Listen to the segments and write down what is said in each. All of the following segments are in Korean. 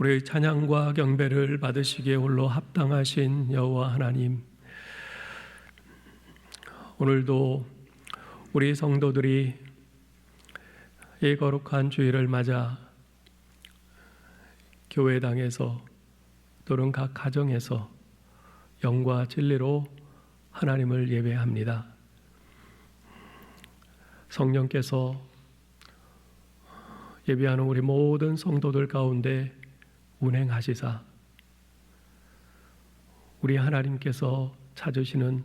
우리의 찬양과 경배를 받으시기에 홀로 합당하신 여호와 하나님, 오늘도 우리 성도들이 이 거룩한 주일을 맞아 교회당에서 또는 각 가정에서 영과 진리로 하나님을 예배합니다. 성령께서 예배하는 우리 모든 성도들 가운데 운행하시사 우리 하나님께서 찾으시는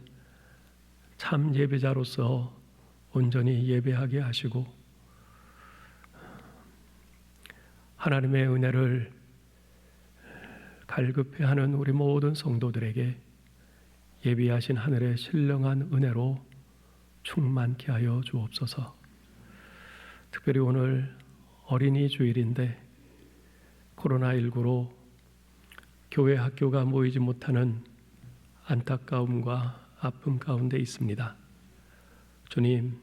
참 예배자로서 온전히 예배하게 하시고 하나님의 은혜를 갈급해하는 우리 모든 성도들에게 예비하신 하늘의 신령한 은혜로 충만케 하여 주옵소서. 특별히 오늘 어린이 주일인데 코로나19로 교회 학교가 모이지 못하는 안타까움과 아픔 가운데 있습니다. 주님,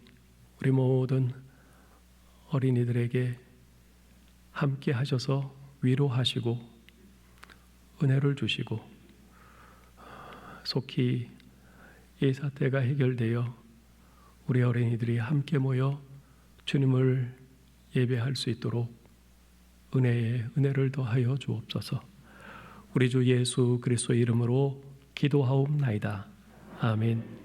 우리 모든 어린이들에게 함께 하셔서 위로하시고 은혜를 주시고 속히 이 사태가 해결되어 우리 어린이들이 함께 모여 주님을 예배할 수 있도록 은혜에 은혜를 더하여 주옵소서. 우리 주 예수 그리스도의 이름으로 기도하옵나이다. 아멘.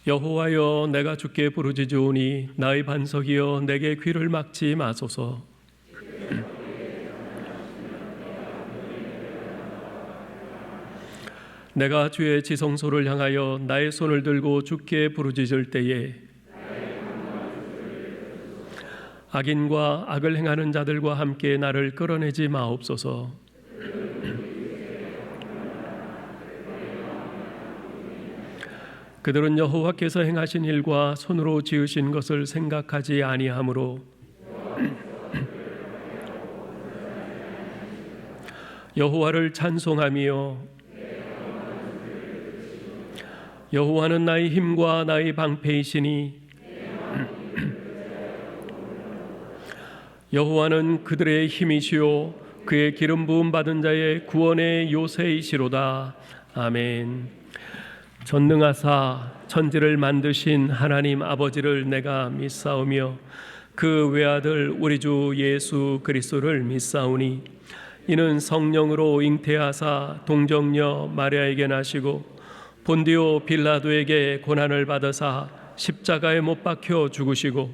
여호와여, 내가 주께 부르짖으오니 나의 반석이여 내게 귀를 막지 마소서. 내가 주의 지성소를 향하여 나의 손을 들고 주께 부르짖을 때에 악인과 악을 행하는 자들과 함께 나를 끌어내지 마옵소서. 그들은 여호와께서 행하신 일과 손으로 지으신 것을 생각하지 아니하므로 여호와를 찬송하며 여호와는 나의 힘과 나의 방패이시니 여호와는 그들의 힘이시요 그의 기름 부음 받은 자의 구원의 요새이시로다. 아멘. 전능하사 천지를 만드신 하나님 아버지를 내가 믿사오며 그 외아들 우리 주 예수 그리스도를 믿사오니 이는 성령으로 잉태하사 동정녀 마리아에게 나시고 본디오 빌라도에게 고난을 받으사 십자가에 못 박혀 죽으시고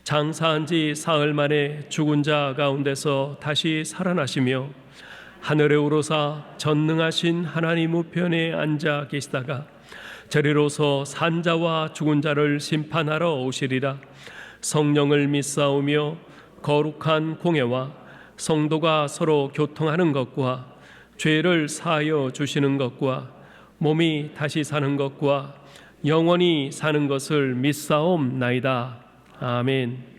장사한 지 사흘 만에 죽은 자 가운데서 다시 살아나시며 하늘에 오르사 전능하신 하나님 우편에 앉아 계시다가 저리로서 산자와 죽은 자를 심판하러 오시리라. 성령을 믿사오며 거룩한 공예와 성도가 서로 교통하는 것과 죄를 사하여 주시는 것과 몸이 다시 사는 것과 영원히 사는 것을 믿사옵나이다. 아멘.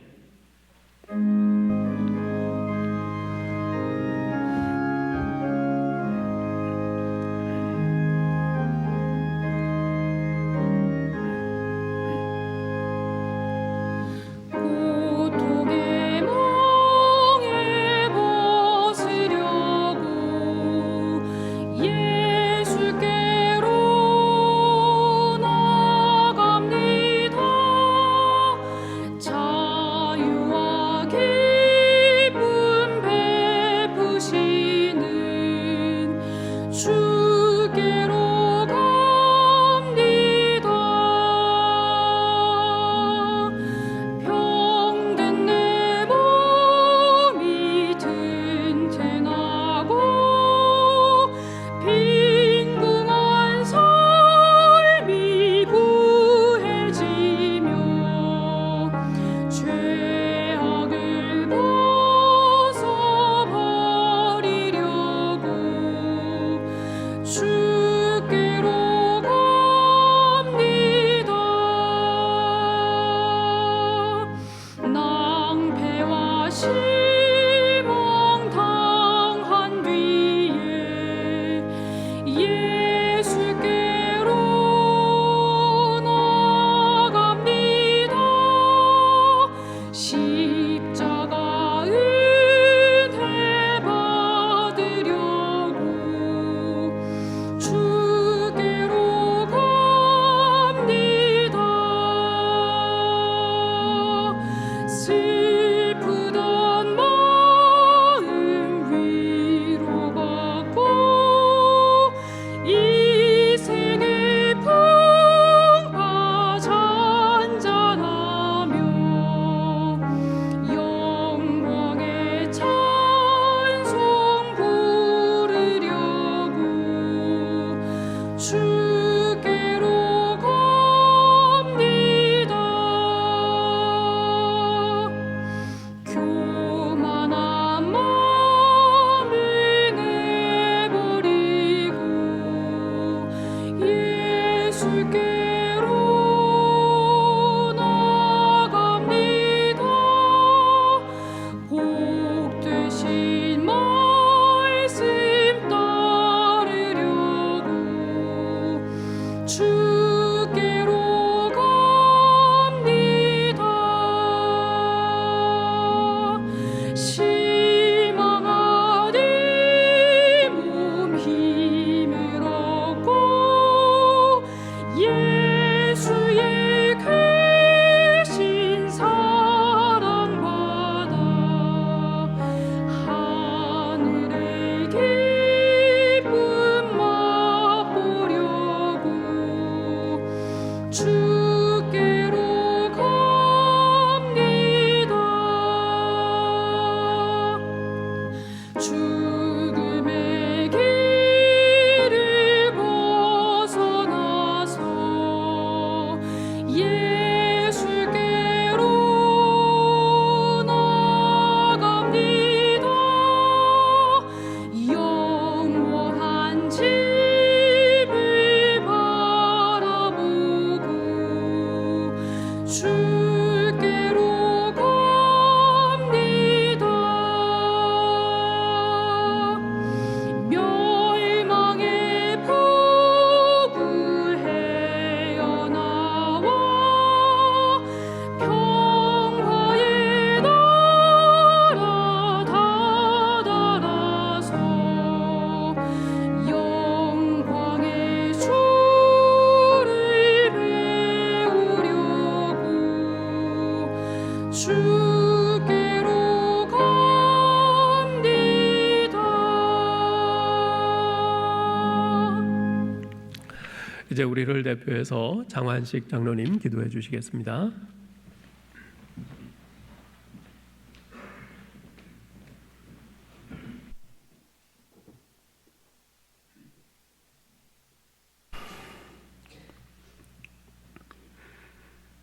이제 우리를 대표해서 장환식 장로님 기도해 주시겠습니다.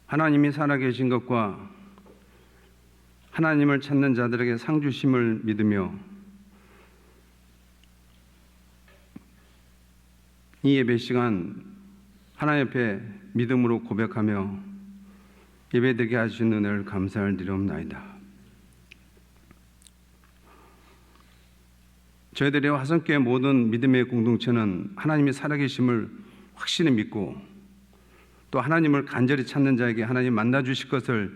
하나님이 살아계신 것과 하나님을 찾는 자들에게 상 주심을 믿으며 이 예배 시간 하나님 앞에 믿음으로 고백하며 예배드리게 하신 은혜를 감사를 드리옵나이다. 저희들의 화성교회 모든 믿음의 공동체는 하나님이 살아계심을 확실히 믿고 또 하나님을 간절히 찾는 자에게 하나님 만나 주실 것을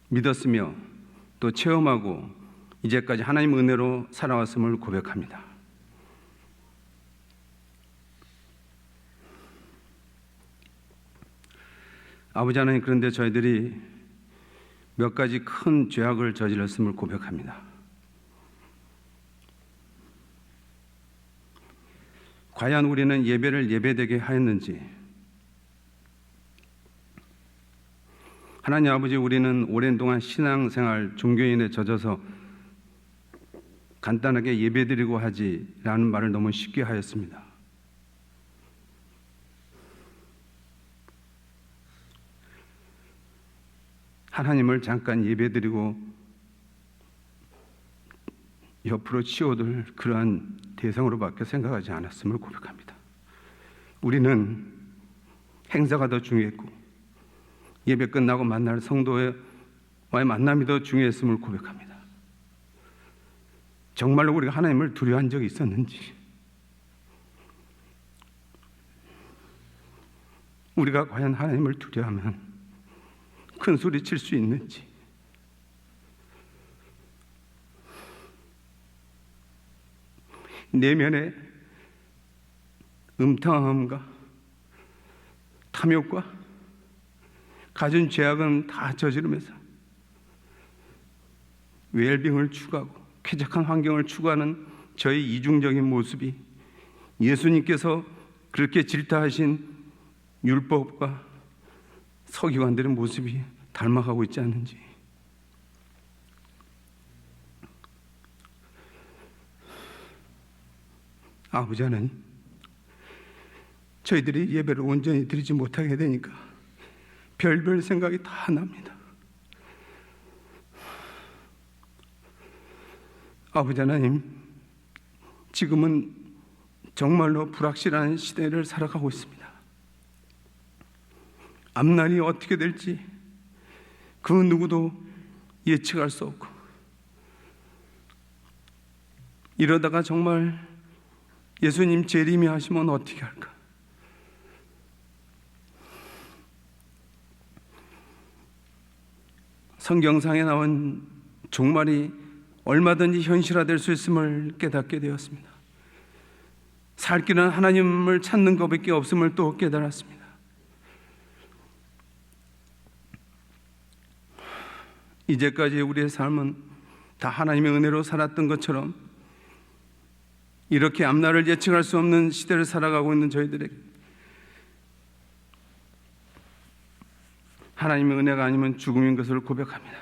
믿었으며 또 체험하고 이제까지 하나님 은혜로 살아왔음을 고백합니다. 아버지 하나님, 그런데 저희들이 몇 가지 큰 죄악을 저질렀음을 고백합니다. 과연 우리는 예배를 예배되게 하였는지, 하나님 아버지, 우리는 오랜 동안 신앙생활 종교인에 젖어서 간단하게 예배드리고 하지라는 말을 너무 쉽게 하였습니다. 하나님을 잠깐 예배드리고 옆으로 치워둘 그러한 대상으로밖에 생각하지 않았음을 고백합니다. 우리는 행사가 더 중요했고 예배 끝나고 만날 성도와의 만남이 더 중요했음을 고백합니다. 정말로 우리가 하나님을 두려워한 적이 있었는지, 우리가 과연 하나님을 두려워하면 큰 소리 칠 수 있는지, 내면의 음탕함과 탐욕과 가진 죄악은 다 저지르면서 웰빙을 추구하고 쾌적한 환경을 추구하는 저의 이중적인 모습이 예수님께서 그렇게 질타하신 율법과 서기관들의 모습이 닮아가고 있지 않는지, 아버지 하나님, 저희들이 예배를 온전히 드리지 못하게 되니까 별별 생각이 다 납니다. 아버지 하나님, 지금은 정말로 불확실한 시대를 살아가고 있습니다. 앞날이 어떻게 될지 그 누구도 예측할 수 없고, 이러다가 정말 예수님 재림이 하시면 어떻게 할까? 성경상에 나온 종말이 얼마든지 현실화될 수 있음을 깨닫게 되었습니다. 살 길은 하나님을 찾는 것밖에 없음을 또 깨달았습니다. 이제까지 우리의 삶은 다 하나님의 은혜로 살았던 것처럼 이렇게 앞날을 예측할 수 없는 시대를 살아가고 있는 저희들에게 하나님의 은혜가 아니면 죽음인 것을 고백합니다.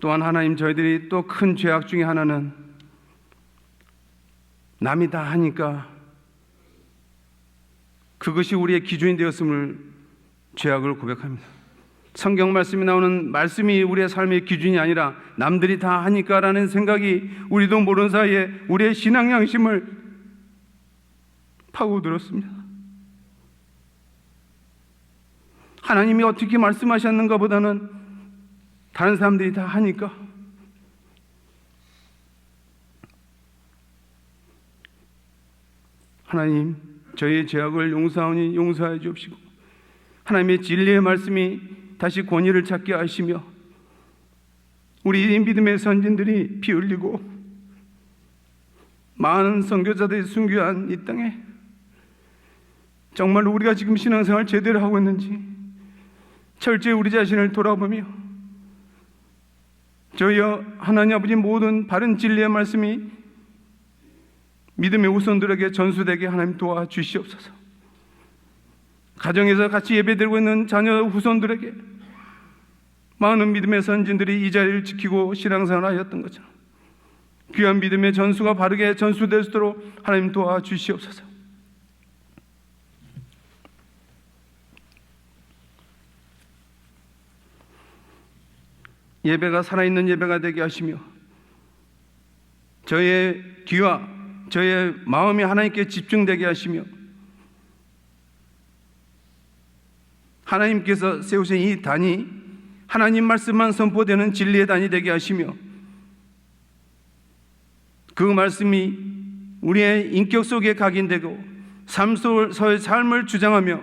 또한 하나님, 저희들이 또 큰 죄악 중에 하나는 남이 다 하니까 그것이 우리의 기준이 되었음을 죄악을 고백합니다. 성경 말씀이 나오는 말씀이 우리의 삶의 기준이 아니라 남들이 다 하니까라는 생각이 우리도 모르는 사이에 우리의 신앙 양심을 파고들었습니다. 하나님이 어떻게 말씀하셨는가 보다는 다른 사람들이 다 하니까, 하나님, 저희의 죄악을 용서하오니 용서하여 주옵시고 하나님의 진리의 말씀이 다시 권위를 찾게 하시며 우리 믿음의 선진들이 피 흘리고 많은 선교자들이 순교한 이 땅에 정말로 우리가 지금 신앙생활 제대로 하고 있는지 철저히 우리 자신을 돌아보며 저희여 하나님 아버지 모든 바른 진리의 말씀이 믿음의 후손들에게 전수되게 하나님 도와주시옵소서. 가정에서 같이 예배드리고 있는 자녀 후손들에게 많은 믿음의 선진들이 이 자리를 지키고 신앙생활하였던 것처럼 귀한 믿음의 전수가 바르게 전수될 수 있도록 하나님 도와주시옵소서. 예배가 살아있는 예배가 되게 하시며 저의 귀와 저의 마음이 하나님께 집중되게 하시며 하나님께서 세우신 이 단이 하나님 말씀만 선포되는 진리의 단이 되게 하시며 그 말씀이 우리의 인격 속에 각인되고 삶의 삶을 주장하며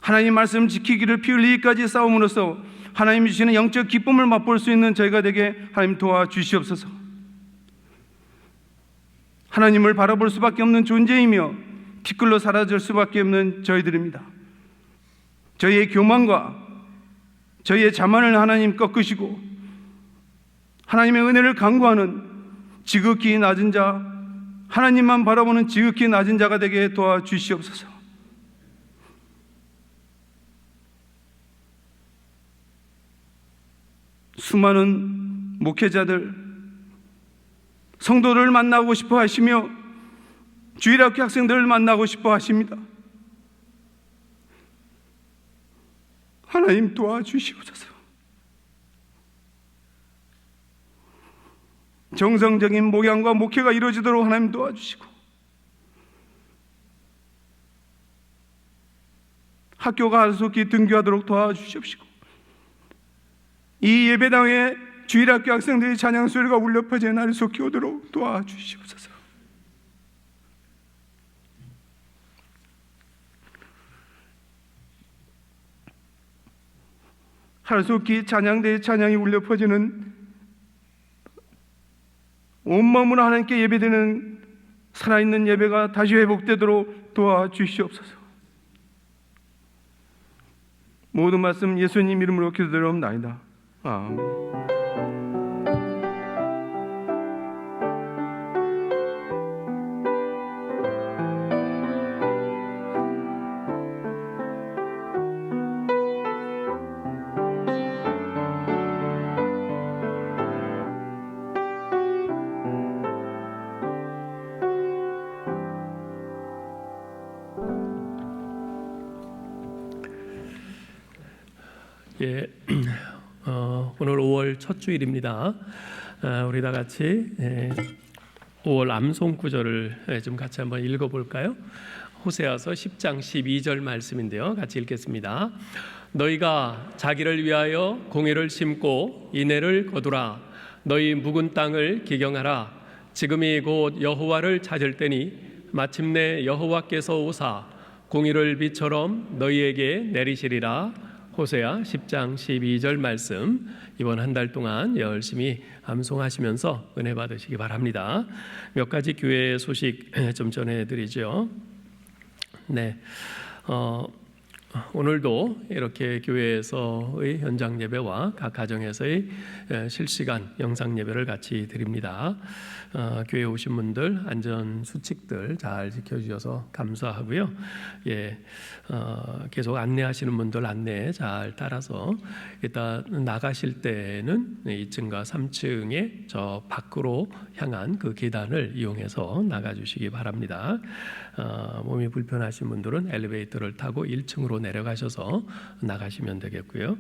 하나님 말씀 지키기를 피 흘리기까지 싸움으로써 하나님 주시는 영적 기쁨을 맛볼 수 있는 저희가 되게 하나님 도와주시옵소서. 하나님을 바라볼 수밖에 없는 존재이며 티끌로 사라질 수밖에 없는 저희들입니다. 저희의 교만과 저희의 자만을 하나님 꺾으시고 하나님의 은혜를 간구하는 지극히 낮은 자, 하나님만 바라보는 지극히 낮은 자가 되게 도와주시옵소서. 수많은 목회자들, 성도를 만나고 싶어 하시며 주일학교 학생들을 만나고 싶어 하십니다. 하나님 도와주시옵소서. 정성적인 목양과 목회가 이루어지도록 하나님 도와주시고 학교가 하루속히 등교하도록 도와주시옵시고 이 예배당에 주일학교 학생들의 찬양 소리가 울려 퍼져 하루속히 오도록 도와주시옵소서. 하루속히 찬양대의 찬양이 울려 퍼지는 온마음으로 하나님께 예배드리는 살아있는 예배가 다시 회복되도록 도와주시옵소서. 모든 말씀 예수님 이름으로 기도드리옵나이다. 아멘. 예, 오늘 5월 첫 주일입니다. 우리 다 같이 5월 암송 구절을 좀 같이 한번 읽어볼까요? 호세아서 10장 12절 말씀인데요. 같이 읽겠습니다. 너희가 자기를 위하여 공의를 심고 인애를 거두라. 너희 묵은 땅을 기경하라. 지금이 곧 여호와를 찾을 때니 마침내 여호와께서 오사 공의를 비처럼 너희에게 내리시리라. 호세아 10장 12절 말씀 이번 한 달 동안 열심히 암송하시면서 은혜 받으시기 바랍니다. 몇 가지 교회 소식 좀 전해드리죠. 네, 오늘도 이렇게 교회에서의 현장 예배와 각 가정에서의 실시간 영상 예배를 같이 드립니다. 교회에 오신 분들 안전 수칙들 잘 지켜주셔서 감사하고요. 예, 계속 안내하시는 분들 안내 잘 따라서 일단 나가실 때는 2층과 3층에 저 밖으로 향한 그 계단을 이용해서 나가주시기 바랍니다. 몸이 불편하신 분들은 엘리베이터를 타고 1층으로 내려가셔서 나가시면 되겠고요.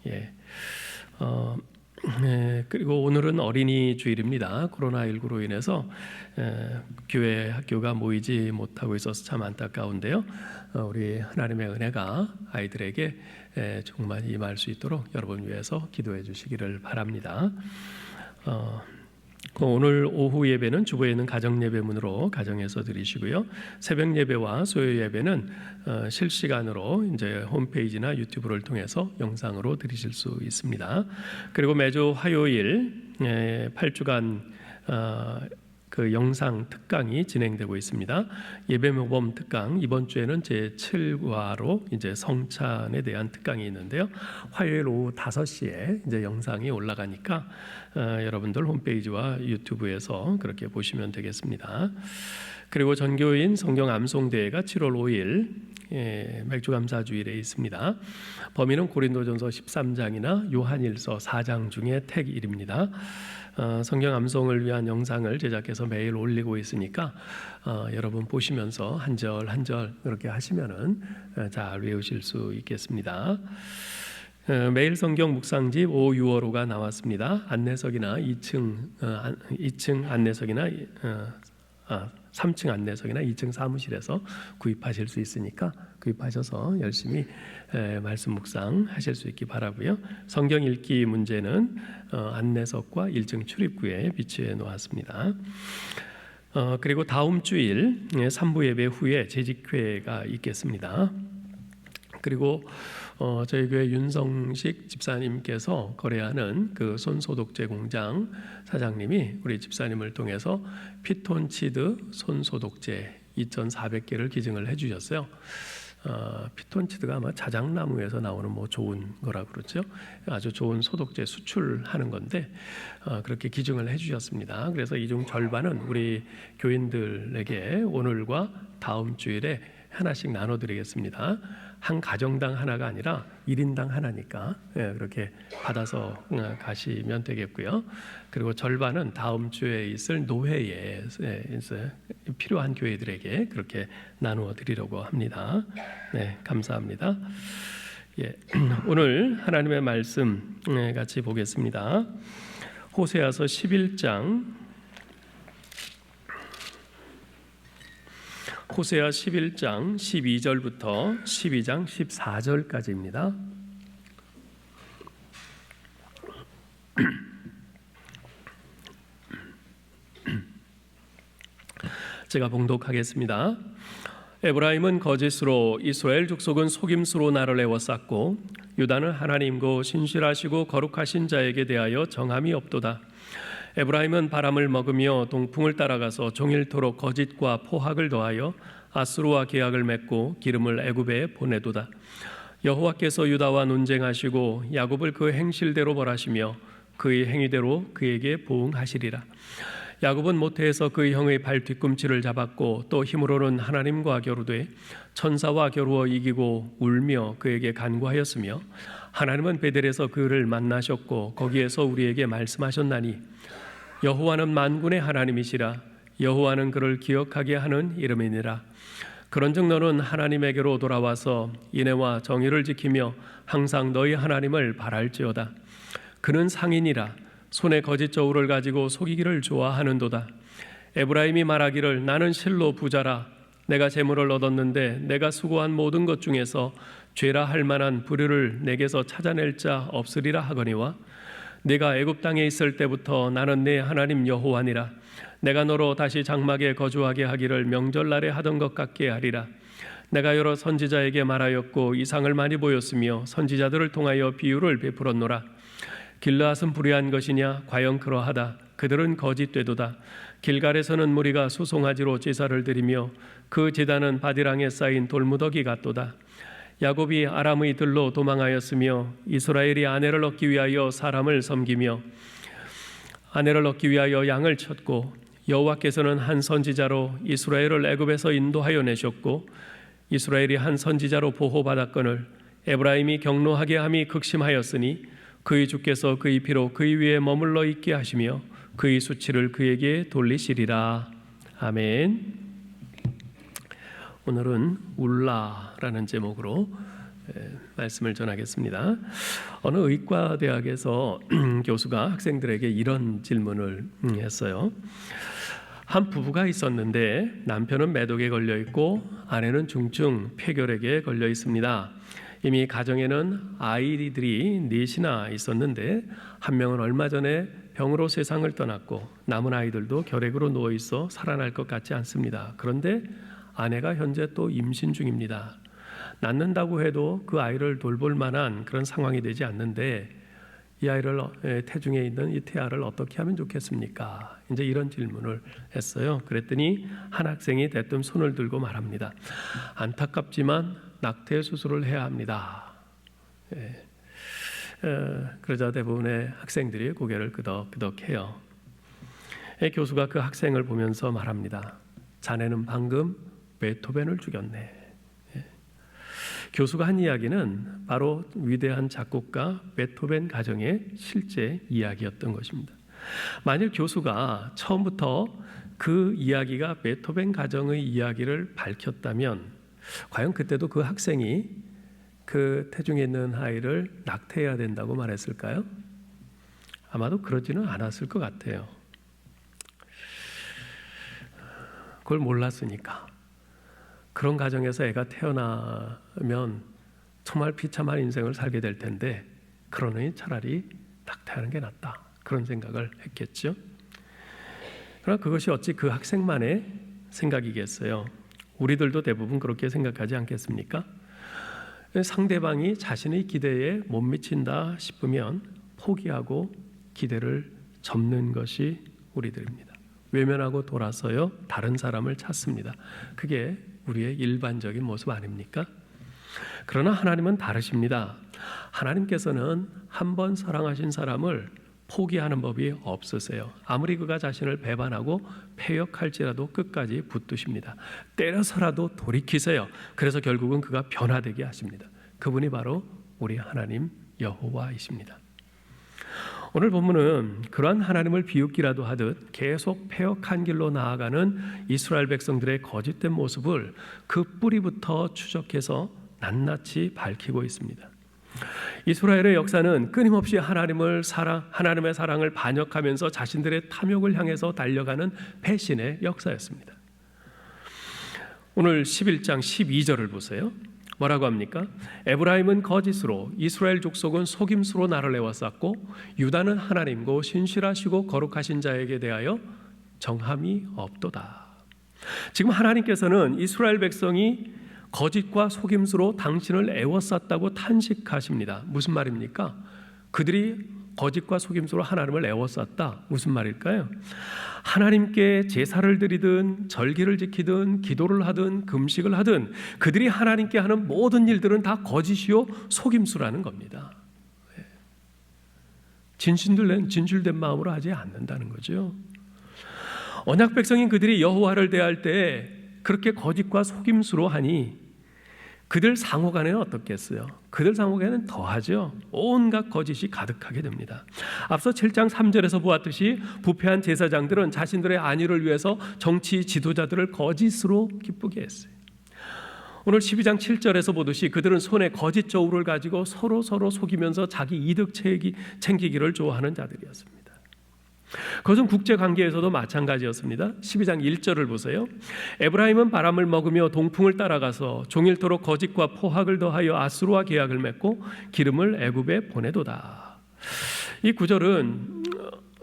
예. 그리고 오늘은 어린이 주일입니다. 코로나19로 인해서 교회 학교가 모이지 못하고 있어서 참 안타까운데요. 우리 하나님의 은혜가 아이들에게 정말 임할 수 있도록 여러분 위해서 기도해 주시기를 바랍니다. 오늘 오후 예배는 주보에 있는 가정 예배문으로 가정에서 드리시고요. 새벽 예배와 수요 예배는 실시간으로 이제 홈페이지나 유튜브를 통해서 영상으로 드리실 수 있습니다. 그리고 매주 화요일 8주간 그 영상 특강이 진행되고 있습니다. 예배모범 특강 이번 주에는 제 7화로 이제 성찬에 대한 특강이 있는데요. 화요일 오후 5시에 이제 영상이 올라가니까 여러분들 홈페이지와 유튜브에서 그렇게 보시면 되겠습니다. 그리고 전교인 성경 암송대회가 7월 5일 맥주감사주일에 있습니다. 범위는 고린도전서 13장이나 요한일서 4장 중에 택일입니다. 성경 암송을 위한 영상을 제작해서 매일 올리고 있으니까 여러분 보시면서 한 절 한 절 그렇게 하시면은 잘 외우실 수 있겠습니다. 매일 성경 묵상집 5, 6월호가 나왔습니다. 안내석이나 2층 안내석이나 3층 안내석이나 2층 사무실에서 구입하실 수 있으니까 구입하셔서 열심히 말씀 묵상 하실 수 있기 바라고요. 성경 읽기 문제는 안내석과 1층 출입구에 비치해 놓았습니다. 그리고 다음 주일 3부 예배 후에 재직회가 있겠습니다. 그리고 저희 교회 윤성식 집사님께서 거래하는 그 손소독제 공장 사장님이 우리 집사님을 통해서 피톤치드 손소독제 2,400개를 기증을 해주셨어요. 피톤치드가 아마 자작나무에서 나오는 뭐 좋은 거라 그러죠. 아주 좋은 소독제 수출하는 건데 그렇게 기증을 해주셨습니다. 그래서 이 중 절반은 우리 교인들에게 오늘과 다음 주일에 하나씩 나눠드리겠습니다. 한 가정당 하나가 아니라 1인당 하나니까 그렇게 받아서 가시면 되겠고요. 그리고 절반은 다음 주에 있을 노회에 필요한 교회들에게 그렇게 나누어 드리려고 합니다. 네, 감사합니다. 오늘 하나님의 말씀 같이 보겠습니다. 호세아서 11장 호세아 11장 12절부터 12장 14절까지입니다. 제가 봉독하겠습니다. 에브라임은 거짓으로, 이스라엘 족속은 속임수로 나를 애워쌌고, 유다는 하나님고 신실하시고 거룩하신 자에게 대하여 정함이 없도다. 에브라임은 바람을 먹으며 동풍을 따라가서 종일토록 거짓과 포학을 더하여 아수르와 계약을 맺고 기름을 애굽에 보내도다. 여호와께서 유다와 논쟁하시고 야곱을 그 행실대로 벌하시며 그의 행위대로 그에게 보응하시리라. 야곱은 모태에서 그 형의 발 뒤꿈치를 잡았고 또 힘으로는 하나님과 겨루되 천사와 겨루어 이기고 울며 그에게 간구하였으며 하나님은 베델에서 그를 만나셨고 거기에서 우리에게 말씀하셨나니 여호와는 만군의 하나님이시라. 여호와는 그를 기억하게 하는 이름이니라. 그런즉 너는 하나님에게로 돌아와서 인애와 정의를 지키며 항상 너희 하나님을 바랄지어다. 그는 상인이라. 손에 거짓 저울을 가지고 속이기를 좋아하는도다. 에브라임이 말하기를 나는 실로 부자라. 내가 재물을 얻었는데 내가 수고한 모든 것 중에서 죄라 할 만한 불의를 내게서 찾아낼 자 없으리라 하거니와 내가 애굽 땅에 있을 때부터 나는 내 하나님 여호와니라. 내가 너로 다시 장막에 거주하게 하기를 명절날에 하던 것 같게 하리라. 내가 여러 선지자에게 말하였고 이상을 많이 보였으며 선지자들을 통하여 비유를 베풀었노라. 길르앗은 불의한 것이냐? 과연 그러하다. 그들은 거짓되도다. 길갈에서는 무리가 수송아지로 제사를 드리며 그 제단은 바디랑에 쌓인 돌무더기 같도다. 야곱이 아람의 들로 도망하였으며 이스라엘이 아내를 얻기 위하여 사람을 섬기며 아내를 얻기 위하여 양을 쳤고 여호와께서는 한 선지자로 이스라엘을 애굽에서 인도하여 내셨고 이스라엘이 한 선지자로 보호받았거늘 에브라임이 경노하게 함이 극심하였으니 그의 주께서 그의 피로 그의 위에 머물러 있게 하시며 그의 수치를 그에게 돌리시리라. 아멘. 오늘은 울라라는 제목으로 말씀을 전하겠습니다. 어느 의과대학에서 교수가 학생들에게 이런 질문을 했어요. 한 부부가 있었는데 남편은 매독에 걸려 있고 아내는 중증 폐결핵에 걸려 있습니다. 이미 가정에는 아이들이 넷이나 있었는데 한 명은 얼마 전에 병으로 세상을 떠났고 남은 아이들도 결핵으로 누워 있어 살아날 것 같지 않습니다. 그런데 아내가 현재 또 임신 중입니다. 낳는다고 해도 그 아이를 돌볼 만한 그런 상황이 되지 않는데 이 아이를 태중에 있는 이 태아를 어떻게 하면 좋겠습니까? 이제 이런 질문을 했어요. 그랬더니 한 학생이 대뜸 손을 들고 말합니다. 안타깝지만 낙태 수술을 해야 합니다. 그러자 대부분의 학생들이 고개를 끄덕끄덕해요. 교수가 그 학생을 보면서 말합니다. 자네는 방금 베토벤을 죽였네. 교수가 한 이야기는 바로 위대한 작곡가 베토벤 가정의 실제 이야기였던 것입니다. 만일 교수가 처음부터 그 이야기가 베토벤 가정의 이야기를 밝혔다면 과연 그때도 그 학생이 그 태중에 있는 아이를 낙태해야 된다고 말했을까요? 아마도 그러지는 않았을 것 같아요. 그걸 몰랐으니까. 그런 가정에서 애가 태어나면 정말 비참한 인생을 살게 될 텐데 그러니 차라리 낙태하는 게 낫다. 그런 생각을 했겠죠. 그러나 그것이 어찌 그 학생만의 생각이겠어요. 우리들도 대부분 그렇게 생각하지 않겠습니까? 상대방이 자신의 기대에 못 미친다 싶으면 포기하고 기대를 접는 것이 우리들입니다. 외면하고 돌아서요 다른 사람을 찾습니다. 그게 우리의 일반적인 모습 아닙니까? 그러나 하나님은 다르십니다. 하나님께서는 한 번 사랑하신 사람을 포기하는 법이 없으세요. 아무리 그가 자신을 배반하고 패역할지라도 끝까지 붙드십니다. 때려서라도 돌이키세요. 그래서 결국은 그가 변화되게 하십니다. 그분이 바로 우리 하나님 여호와이십니다. 오늘 본문은 그러한 하나님을 비웃기라도 하듯 계속 패역한 길로 나아가는 이스라엘 백성들의 거짓된 모습을 그 뿌리부터 추적해서 낱낱이 밝히고 있습니다. 이스라엘의 역사는 끊임없이 하나님의 사랑을 반역하면서 자신들의 탐욕을 향해서 달려가는 배신의 역사였습니다. 오늘 11장 12절을 보세요. 뭐라고 합니까? 에브라임은 거짓으로, 이스라엘 족속은 속임수로 나를 애워쌌고 유다는 하나님고 신실하시고 거룩하신 자에게 대하여 정함이 없도다. 지금 하나님께서는 이스라엘 백성이 거짓과 속임수로 당신을 애워쌌다고 탄식하십니다. 무슨 말입니까? 그들이 거짓과 속임수로 하나님을 애워쌌다. 무슨 말일까요? 하나님께 제사를 드리든 절기를 지키든 기도를 하든 금식을 하든 그들이 하나님께 하는 모든 일들은 다 거짓이요 속임수라는 겁니다. 진실된 마음으로 하지 않는다는 거죠. 언약 백성인 그들이 여호와를 대할 때 그렇게 거짓과 속임수로 하니 그들 상호간에는 어떻겠어요? 그들 상호간에는 더하죠. 온갖 거짓이 가득하게 됩니다. 앞서 7장 3절에서 보았듯이 부패한 제사장들은 자신들의 안위를 위해서 정치 지도자들을 거짓으로 기쁘게 했어요. 오늘 12장 7절에서 보듯이 그들은 손에 거짓 저울을 가지고 서로 속이면서 자기 이득 챙기기를 좋아하는 자들이었습니다. 그것은 국제관계에서도 마찬가지였습니다. 12장 1절을 보세요. 에브라임은 바람을 먹으며 동풍을 따라가서 종일토록 거짓과 포학을 더하여 아수르와 계약을 맺고 기름을 애굽에 보내도다. 이 구절은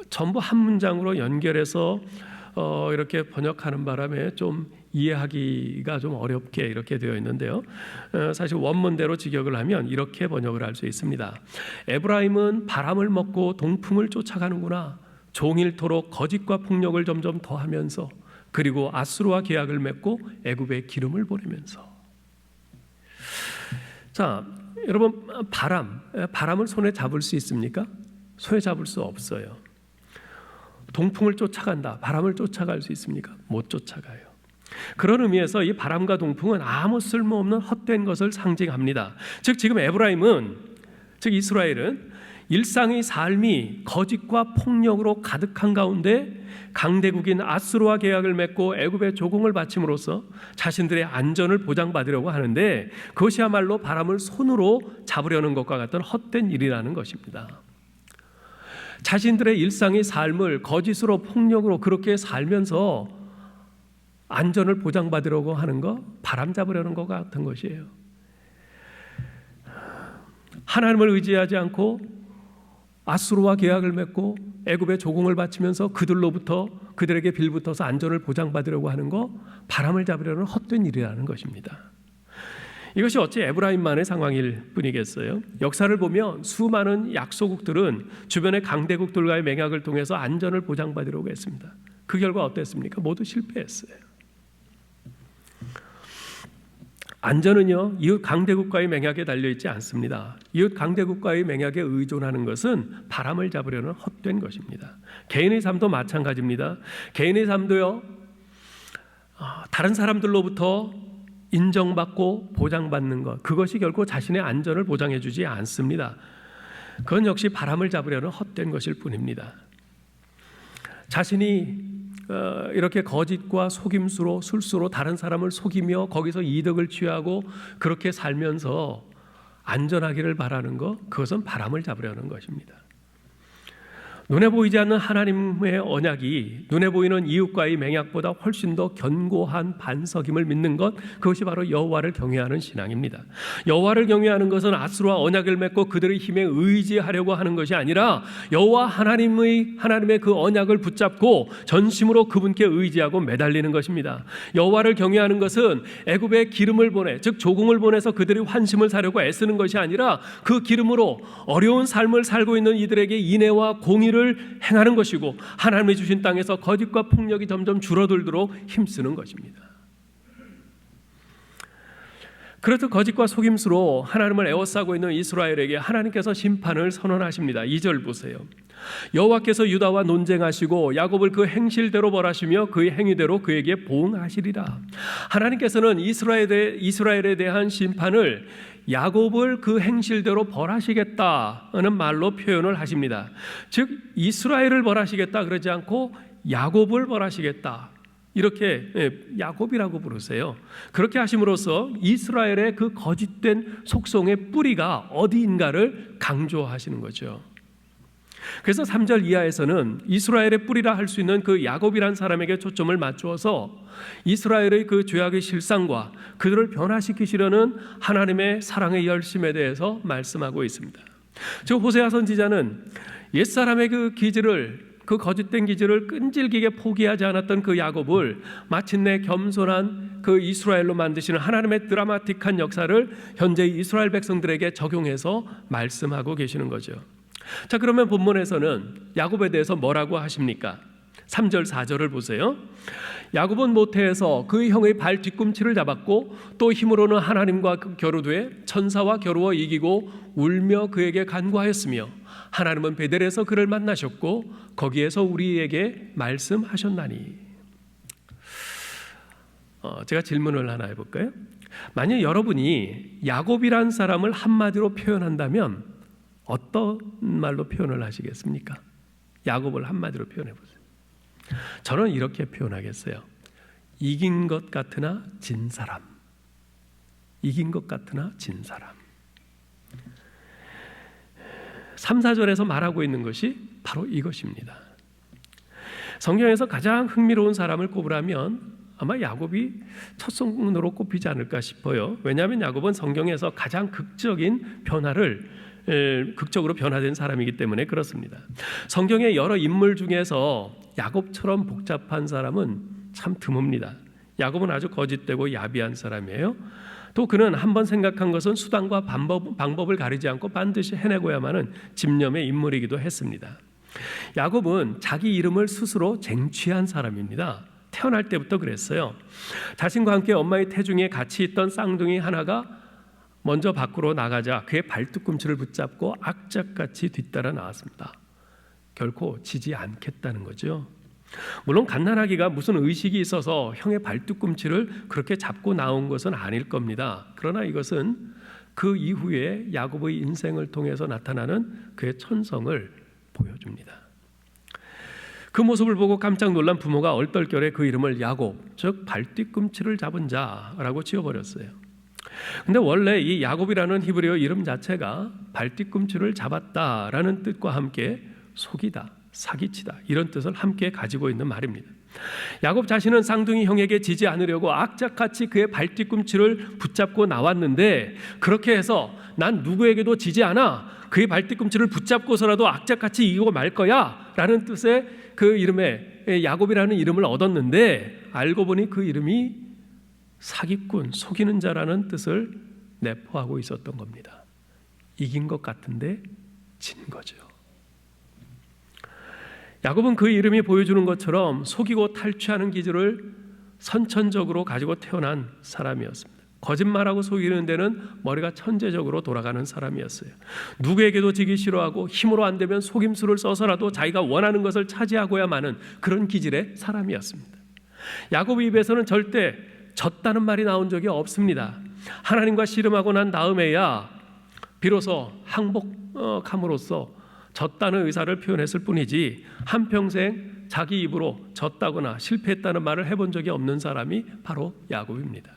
전부 한 문장으로 연결해서 이렇게 번역하는 바람에 좀 이해하기가 좀 어렵게 이렇게 되어 있는데요. 사실 원문대로 직역을 하면 이렇게 번역을 할 수 있습니다. 에브라임은 바람을 먹고 동풍을 쫓아가는구나. 종일토록 거짓과 폭력을 점점 더하면서 그리고 아수르와 계약을 맺고 애굽에 기름을 보내면서. 자, 여러분 바람을 손에 잡을 수 있습니까? 손에 잡을 수 없어요. 동풍을 쫓아간다. 바람을 쫓아갈 수 있습니까? 못 쫓아가요. 그런 의미에서 이 바람과 동풍은 아무 쓸모없는 헛된 것을 상징합니다. 즉 지금 에브라임은, 즉 이스라엘은 일상의 삶이 거짓과 폭력으로 가득한 가운데 강대국인 아수르와 계약을 맺고 애굽에 조공을 바침으로써 자신들의 안전을 보장받으려고 하는데 그것이야말로 바람을 손으로 잡으려는 것과 같은 헛된 일이라는 것입니다. 자신들의 일상의 삶을 거짓으로 폭력으로 그렇게 살면서 안전을 보장받으려고 하는 거, 바람 잡으려는 것 같은 것이에요. 하나님을 의지하지 않고 아수르와 계약을 맺고 애굽에 조공을 바치면서 그들에게 빌붙어서 안전을 보장받으려고 하는 거, 바람을 잡으려는 헛된 일이라는 것입니다. 이것이 어찌 에브라임만의 상황일 뿐이겠어요? 역사를 보면 수많은 약소국들은 주변의 강대국들과의 맹약을 통해서 안전을 보장받으려고 했습니다. 그 결과 어땠습니까? 모두 실패했어요. 안전은요, 이웃 강대국과의 맹약에 달려있지 않습니다. 이웃 강대국과의 맹약에 의존하는 것은 바람을 잡으려는 헛된 것입니다. 개인의 삶도 마찬가지입니다. 개인의 삶도요, 다른 사람들로부터 인정받고 보장받는 것, 그것이 결코 자신의 안전을 보장해 주지 않습니다. 그건 역시 바람을 잡으려는 헛된 것일 뿐입니다. 자신이 이렇게 거짓과 속임수로, 술수로 다른 사람을 속이며 거기서 이득을 취하고 그렇게 살면서 안전하기를 바라는 것, 그것은 바람을 잡으려는 것입니다. 눈에 보이지 않는 하나님의 언약이 눈에 보이는 이웃과의 맹약보다 훨씬 더 견고한 반석임을 믿는 것, 그것이 바로 여호와를 경외하는 신앙입니다. 여호와를 경외하는 것은 아수르와 언약을 맺고 그들의 힘에 의지하려고 하는 것이 아니라 여호와 하나님의 그 언약을 붙잡고 전심으로 그분께 의지하고 매달리는 것입니다. 여호와를 경외하는 것은 애굽에 기름을 보내, 즉 조공을 보내서 그들의 환심을 사려고 애쓰는 것이 아니라 그 기름으로 어려운 삶을 살고 있는 이들에게 인애와 공의를 행하는 것이고 하나님이 주신 땅에서 거짓과 폭력이 점점 줄어들도록 힘쓰는 것입니다. 그렇듯 거짓과 속임수로 하나님을 에워싸고 있는 이스라엘에게 하나님께서 심판을 선언하십니다. 2절 보세요. 여호와께서 유다와 논쟁하시고 야곱을 그 행실대로 벌하시며 그의 행위대로 그에게 보응하시리라. 하나님께서는 이스라엘에 대한 심판을 야곱을 그 행실대로 벌하시겠다는 말로 표현을 하십니다. 즉 이스라엘을 벌하시겠다 그러지 않고 야곱을 벌하시겠다, 이렇게 야곱이라고 부르세요. 그렇게 하심으로써 이스라엘의 그 거짓된 속성의 뿌리가 어디인가를 강조하시는 거죠. 그래서 3절 이하에서는 이스라엘의 뿌리라 할 수 있는 그 야곱이란 사람에게 초점을 맞추어서 이스라엘의 그 죄악의 실상과 그들을 변화시키시려는 하나님의 사랑의 열심에 대해서 말씀하고 있습니다. 즉 호세아 선지자는 옛사람의 그 거짓된 기질을 끈질기게 포기하지 않았던 그 야곱을 마침내 겸손한 그 이스라엘로 만드시는 하나님의 드라마틱한 역사를 현재 이스라엘 백성들에게 적용해서 말씀하고 계시는 거죠. 자, 그러면 본문에서는 야곱에 대해서 뭐라고 하십니까? 3절 4절을 보세요. 야곱은 모태에서 그의 형의 발 뒤꿈치를 잡았고 또 힘으로는 하나님과 겨루되 천사와 겨루어 이기고 울며 그에게 간구하였으며 하나님은 베델에서 그를 만나셨고 거기에서 우리에게 말씀하셨나니. 제가 질문을 하나 해볼까요? 만약 여러분이 야곱이란 사람을 한마디로 표현한다면 어떤 말로 표현을 하시겠습니까? 야곱을 한마디로 표현해 보세요. 저는 이렇게 표현하겠어요. 이긴 것 같으나 진 사람. 이긴 것 같으나 진 사람. 3, 4절에서 말하고 있는 것이 바로 이것입니다. 성경에서 가장 흥미로운 사람을 꼽으라면 아마 야곱이 첫 손으로 꼽히지 않을까 싶어요. 왜냐하면 야곱은 성경에서 가장 극적으로 변화된 사람이기 때문에 그렇습니다. 성경의 여러 인물 중에서 야곱처럼 복잡한 사람은 참 드뭅니다. 야곱은 아주 거짓되고 야비한 사람이에요. 또 그는 한번 생각한 것은 수단과 방법을 가리지 않고 반드시 해내고야만은 집념의 인물이기도 했습니다. 야곱은 자기 이름을 스스로 쟁취한 사람입니다. 태어날 때부터 그랬어요. 자신과 함께 엄마의 태중에 같이 있던 쌍둥이 하나가 먼저 밖으로 나가자 그의 발뒤꿈치를 붙잡고 악착같이 뒤따라 나왔습니다. 결코 지지 않겠다는 거죠. 물론 갓난아기가 무슨 의식이 있어서 형의 발뒤꿈치를 그렇게 잡고 나온 것은 아닐 겁니다. 그러나 이것은 그 이후에 야곱의 인생을 통해서 나타나는 그의 천성을 보여줍니다. 그 모습을 보고 깜짝 놀란 부모가 얼떨결에 그 이름을 야곱, 즉 발뒤꿈치를 잡은 자라고 지어버렸어요. 근데 원래 이 야곱이라는 히브리어 이름 자체가 발뒤꿈치를 잡았다라는 뜻과 함께 속이다, 사기치다 이런 뜻을 함께 가지고 있는 말입니다. 야곱 자신은 쌍둥이 형에게 지지 않으려고 악착같이 그의 발뒤꿈치를 붙잡고 나왔는데 그렇게 해서 난 누구에게도 지지 않아, 그의 발뒤꿈치를 붙잡고서라도 악착같이 이기고 말 거야 라는 뜻의 그 이름에 야곱이라는 이름을 얻었는데 알고 보니 그 이름이 사기꾼, 속이는 자라는 뜻을 내포하고 있었던 겁니다. 이긴 것 같은데 진 거죠. 야곱은 그 이름이 보여주는 것처럼 속이고 탈취하는 기질을 선천적으로 가지고 태어난 사람이었습니다. 거짓말하고 속이는 데는 머리가 천재적으로 돌아가는 사람이었어요. 누구에게도 지기 싫어하고 힘으로 안 되면 속임수를 써서라도 자기가 원하는 것을 차지하고야 마는 그런 기질의 사람이었습니다. 야곱의 입에서는 절대 졌다는 말이 나온 적이 없습니다. 하나님과 씨름하고 난 다음에야 비로소 항복함으로써 졌다는 의사를 표현했을 뿐이지 한평생 자기 입으로 졌다거나 실패했다는 말을 해본 적이 없는 사람이 바로 야곱입니다.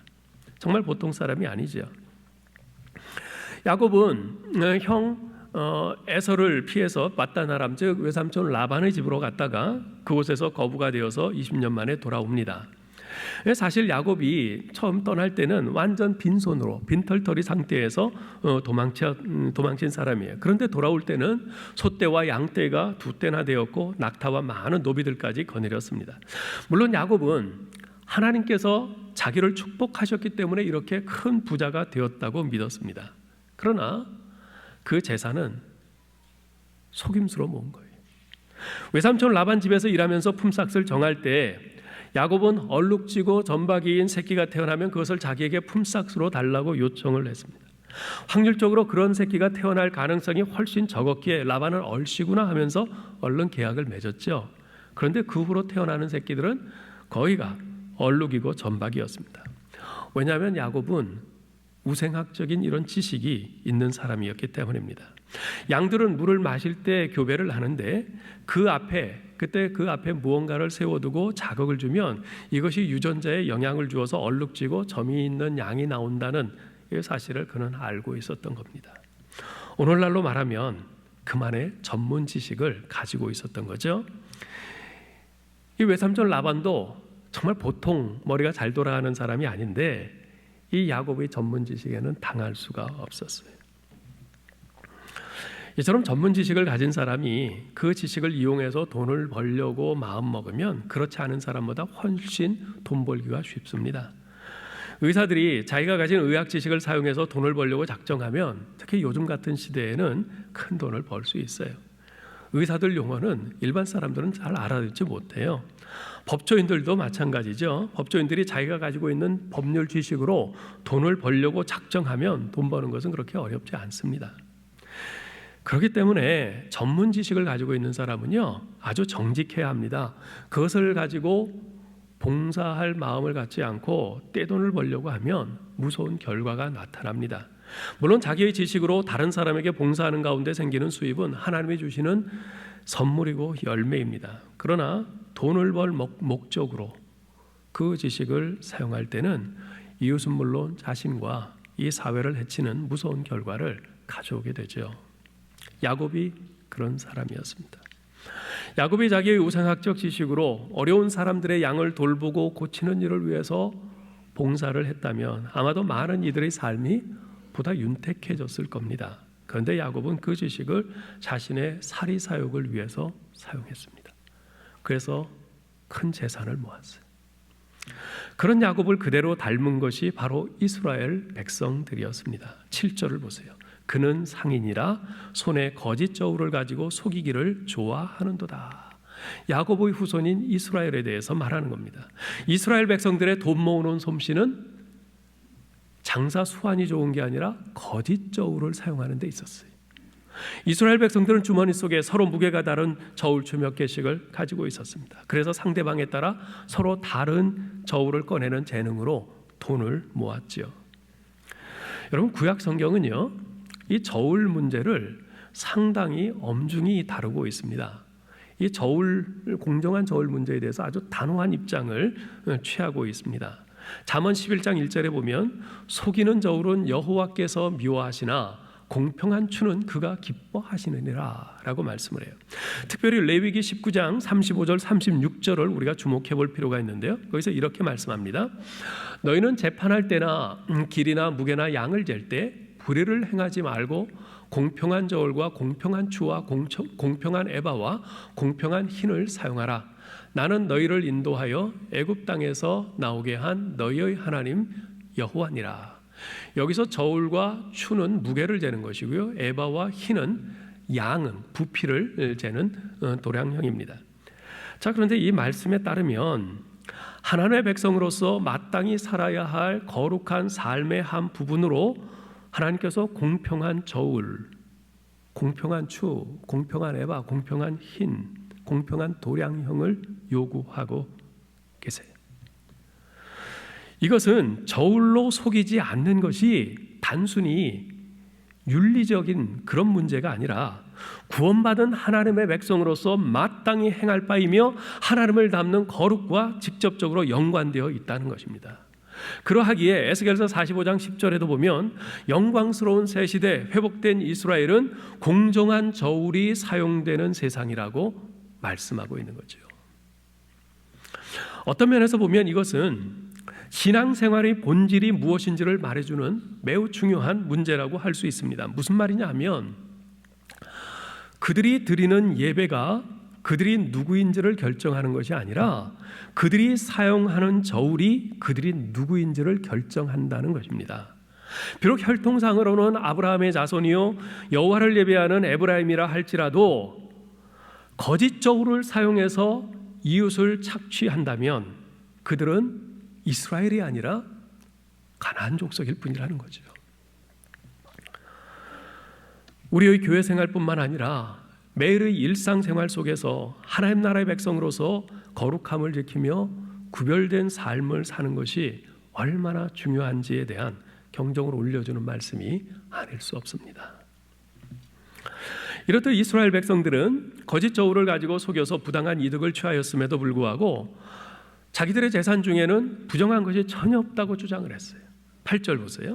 정말 보통 사람이 아니죠. 야곱은 형 에서를 피해서 맏단 아람 즉 외삼촌 라반의 집으로 갔다가 그곳에서 거부가 되어서 20년 만에 돌아옵니다. 사실 야곱이 처음 떠날 때는 완전 빈손으로 빈털터리 상태에서 도망친 사람이에요. 그런데 돌아올 때는 소떼와 양떼가 2떼나 되었고 낙타와 많은 노비들까지 거느렸습니다. 물론 야곱은 하나님께서 자기를 축복하셨기 때문에 이렇게 큰 부자가 되었다고 믿었습니다. 그러나 그 재산은 속임수로 모은 거예요. 외삼촌 라반 집에서 일하면서 품삯을 정할 때 야곱은 얼룩지고 점박이인 새끼가 태어나면 그것을 자기에게 품삯으로 달라고 요청을 했습니다. 확률적으로 그런 새끼가 태어날 가능성이 훨씬 적었기에 라반은 얼씨구나 하면서 얼른 계약을 맺었죠. 그런데 그 후로 태어나는 새끼들은 거의가 얼룩이고 점박이였습니다. 왜냐하면 야곱은 우생학적인 이런 지식이 있는 사람이었기 때문입니다. 양들은 물을 마실 때 교배를 하는데 그 앞에 무언가를 세워두고 자극을 주면 이것이 유전자에 영향을 주어서 얼룩지고 점이 있는 양이 나온다는 이 사실을 그는 알고 있었던 겁니다. 오늘날로 말하면 그만의 전문 지식을 가지고 있었던 거죠. 이 외삼촌 라반도 정말 보통 머리가 잘 돌아가는 사람이 아닌데 이 야곱의 전문 지식에는 당할 수가 없었어요. 이처럼 전문 지식을 가진 사람이 그 지식을 이용해서 돈을 벌려고 마음먹으면 그렇지 않은 사람보다 훨씬 돈 벌기가 쉽습니다. 의사들이 자기가 가진 의학 지식을 사용해서 돈을 벌려고 작정하면 특히 요즘 같은 시대에는 큰 돈을 벌 수 있어요. 의사들 용어는 일반 사람들은 잘 알아듣지 못해요. 법조인들도 마찬가지죠. 법조인들이 자기가 가지고 있는 법률 지식으로 돈을 벌려고 작정하면 돈 버는 것은 그렇게 어렵지 않습니다. 그렇기 때문에 전문 지식을 가지고 있는 사람은요 아주 정직해야 합니다. 그것을 가지고 봉사할 마음을 갖지 않고 떼돈을 벌려고 하면 무서운 결과가 나타납니다. 물론 자기의 지식으로 다른 사람에게 봉사하는 가운데 생기는 수입은 하나님이 주시는 선물이고 열매입니다. 그러나 돈을 벌 목적으로 그 지식을 사용할 때는 이웃은 물론 자신과 이 사회를 해치는 무서운 결과를 가져오게 되죠. 야곱이 그런 사람이었습니다. 야곱이 자기의 우상학적 지식으로 어려운 사람들의 양을 돌보고 고치는 일을 위해서 봉사를 했다면 아마도 많은 이들의 삶이 보다 윤택해졌을 겁니다. 그런데 야곱은 그 지식을 자신의 사리 사욕을 위해서 사용했습니다. 그래서 큰 재산을 모았어요. 그런 야곱을 그대로 닮은 것이 바로 이스라엘 백성들이었습니다. 7절을 보세요. 그는 상인이라 손에 거짓 저울을 가지고 속이기를 좋아하는도다. 야곱의 후손인 이스라엘에 대해서 말하는 겁니다. 이스라엘 백성들의 돈 모으는 솜씨는 장사 수완이 좋은 게 아니라 거짓 저울을 사용하는 데 있었어요. 이스라엘 백성들은 주머니 속에 서로 무게가 다른 저울추 몇 개씩을 가지고 있었습니다. 그래서 상대방에 따라 서로 다른 저울을 꺼내는 재능으로 돈을 모았죠. 여러분 구약 성경은요 이 저울 문제를 상당히 엄중히 다루고 있습니다. 이 공정한 저울 문제에 대해서 아주 단호한 입장을 취하고 있습니다. 잠언 11장 1절에 보면 속이는 저울은 여호와께서 미워하시나 공평한 추는 그가 기뻐하시느니라 라고 말씀을 해요. 특별히 레위기 19장 35절 36절을 우리가 주목해 볼 필요가 있는데요. 거기서 이렇게 말씀합니다. 너희는 재판할 때나 길이나 무게나 양을 잴 때 불의를 행하지 말고 공평한 저울과 공평한 추와 공평한 에바와 공평한 흰을 사용하라. 나는 너희를 인도하여 애굽 땅에서 나오게 한 너희의 하나님 여호와니라. 여기서 저울과 추는 무게를 재는 것이고요. 에바와 흰은 양은 부피를 재는 도량형입니다. 자, 그런데 이 말씀에 따르면 하나님의 백성으로서 마땅히 살아야 할 거룩한 삶의 한 부분으로 하나님께서 공평한 저울, 공평한 추, 공평한 에바, 공평한 흰, 공평한 도량형을 요구하고 계세요. 이것은 저울로 속이지 않는 것이 단순히 윤리적인 그런 문제가 아니라 구원받은 하나님의 백성으로서 마땅히 행할 바이며 하나님을 닮는 거룩과 직접적으로 연관되어 있다는 것입니다. 그러하기에 에스겔서 45장 10절에도 보면 영광스러운 새 시대 회복된 이스라엘은 공정한 저울이 사용되는 세상이라고 말씀하고 있는 거죠. 어떤 면에서 보면 이것은 신앙생활의 본질이 무엇인지를 말해주는 매우 중요한 문제라고 할 수 있습니다. 무슨 말이냐 하면 그들이 드리는 예배가 그들이 누구인지를 결정하는 것이 아니라 그들이 사용하는 저울이 그들이 누구인지를 결정한다는 것입니다. 비록 혈통상으로는 아브라함의 자손이요 여호와를 예배하는 에브라임이라 할지라도 거짓 저울을 사용해서 이웃을 착취한다면 그들은 이스라엘이 아니라 가나안 족속일 뿐이라는 거죠. 우리의 교회 생활뿐만 아니라 매일의 일상생활 속에서 하나님 나라의 백성으로서 거룩함을 지키며 구별된 삶을 사는 것이 얼마나 중요한지에 대한 경종을 울려주는 말씀이 아닐 수 없습니다. 이렇듯 이스라엘 백성들은 거짓 저울을 가지고 속여서 부당한 이득을 취하였음에도 불구하고 자기들의 재산 중에는 부정한 것이 전혀 없다고 주장을 했어요. 8절 보세요.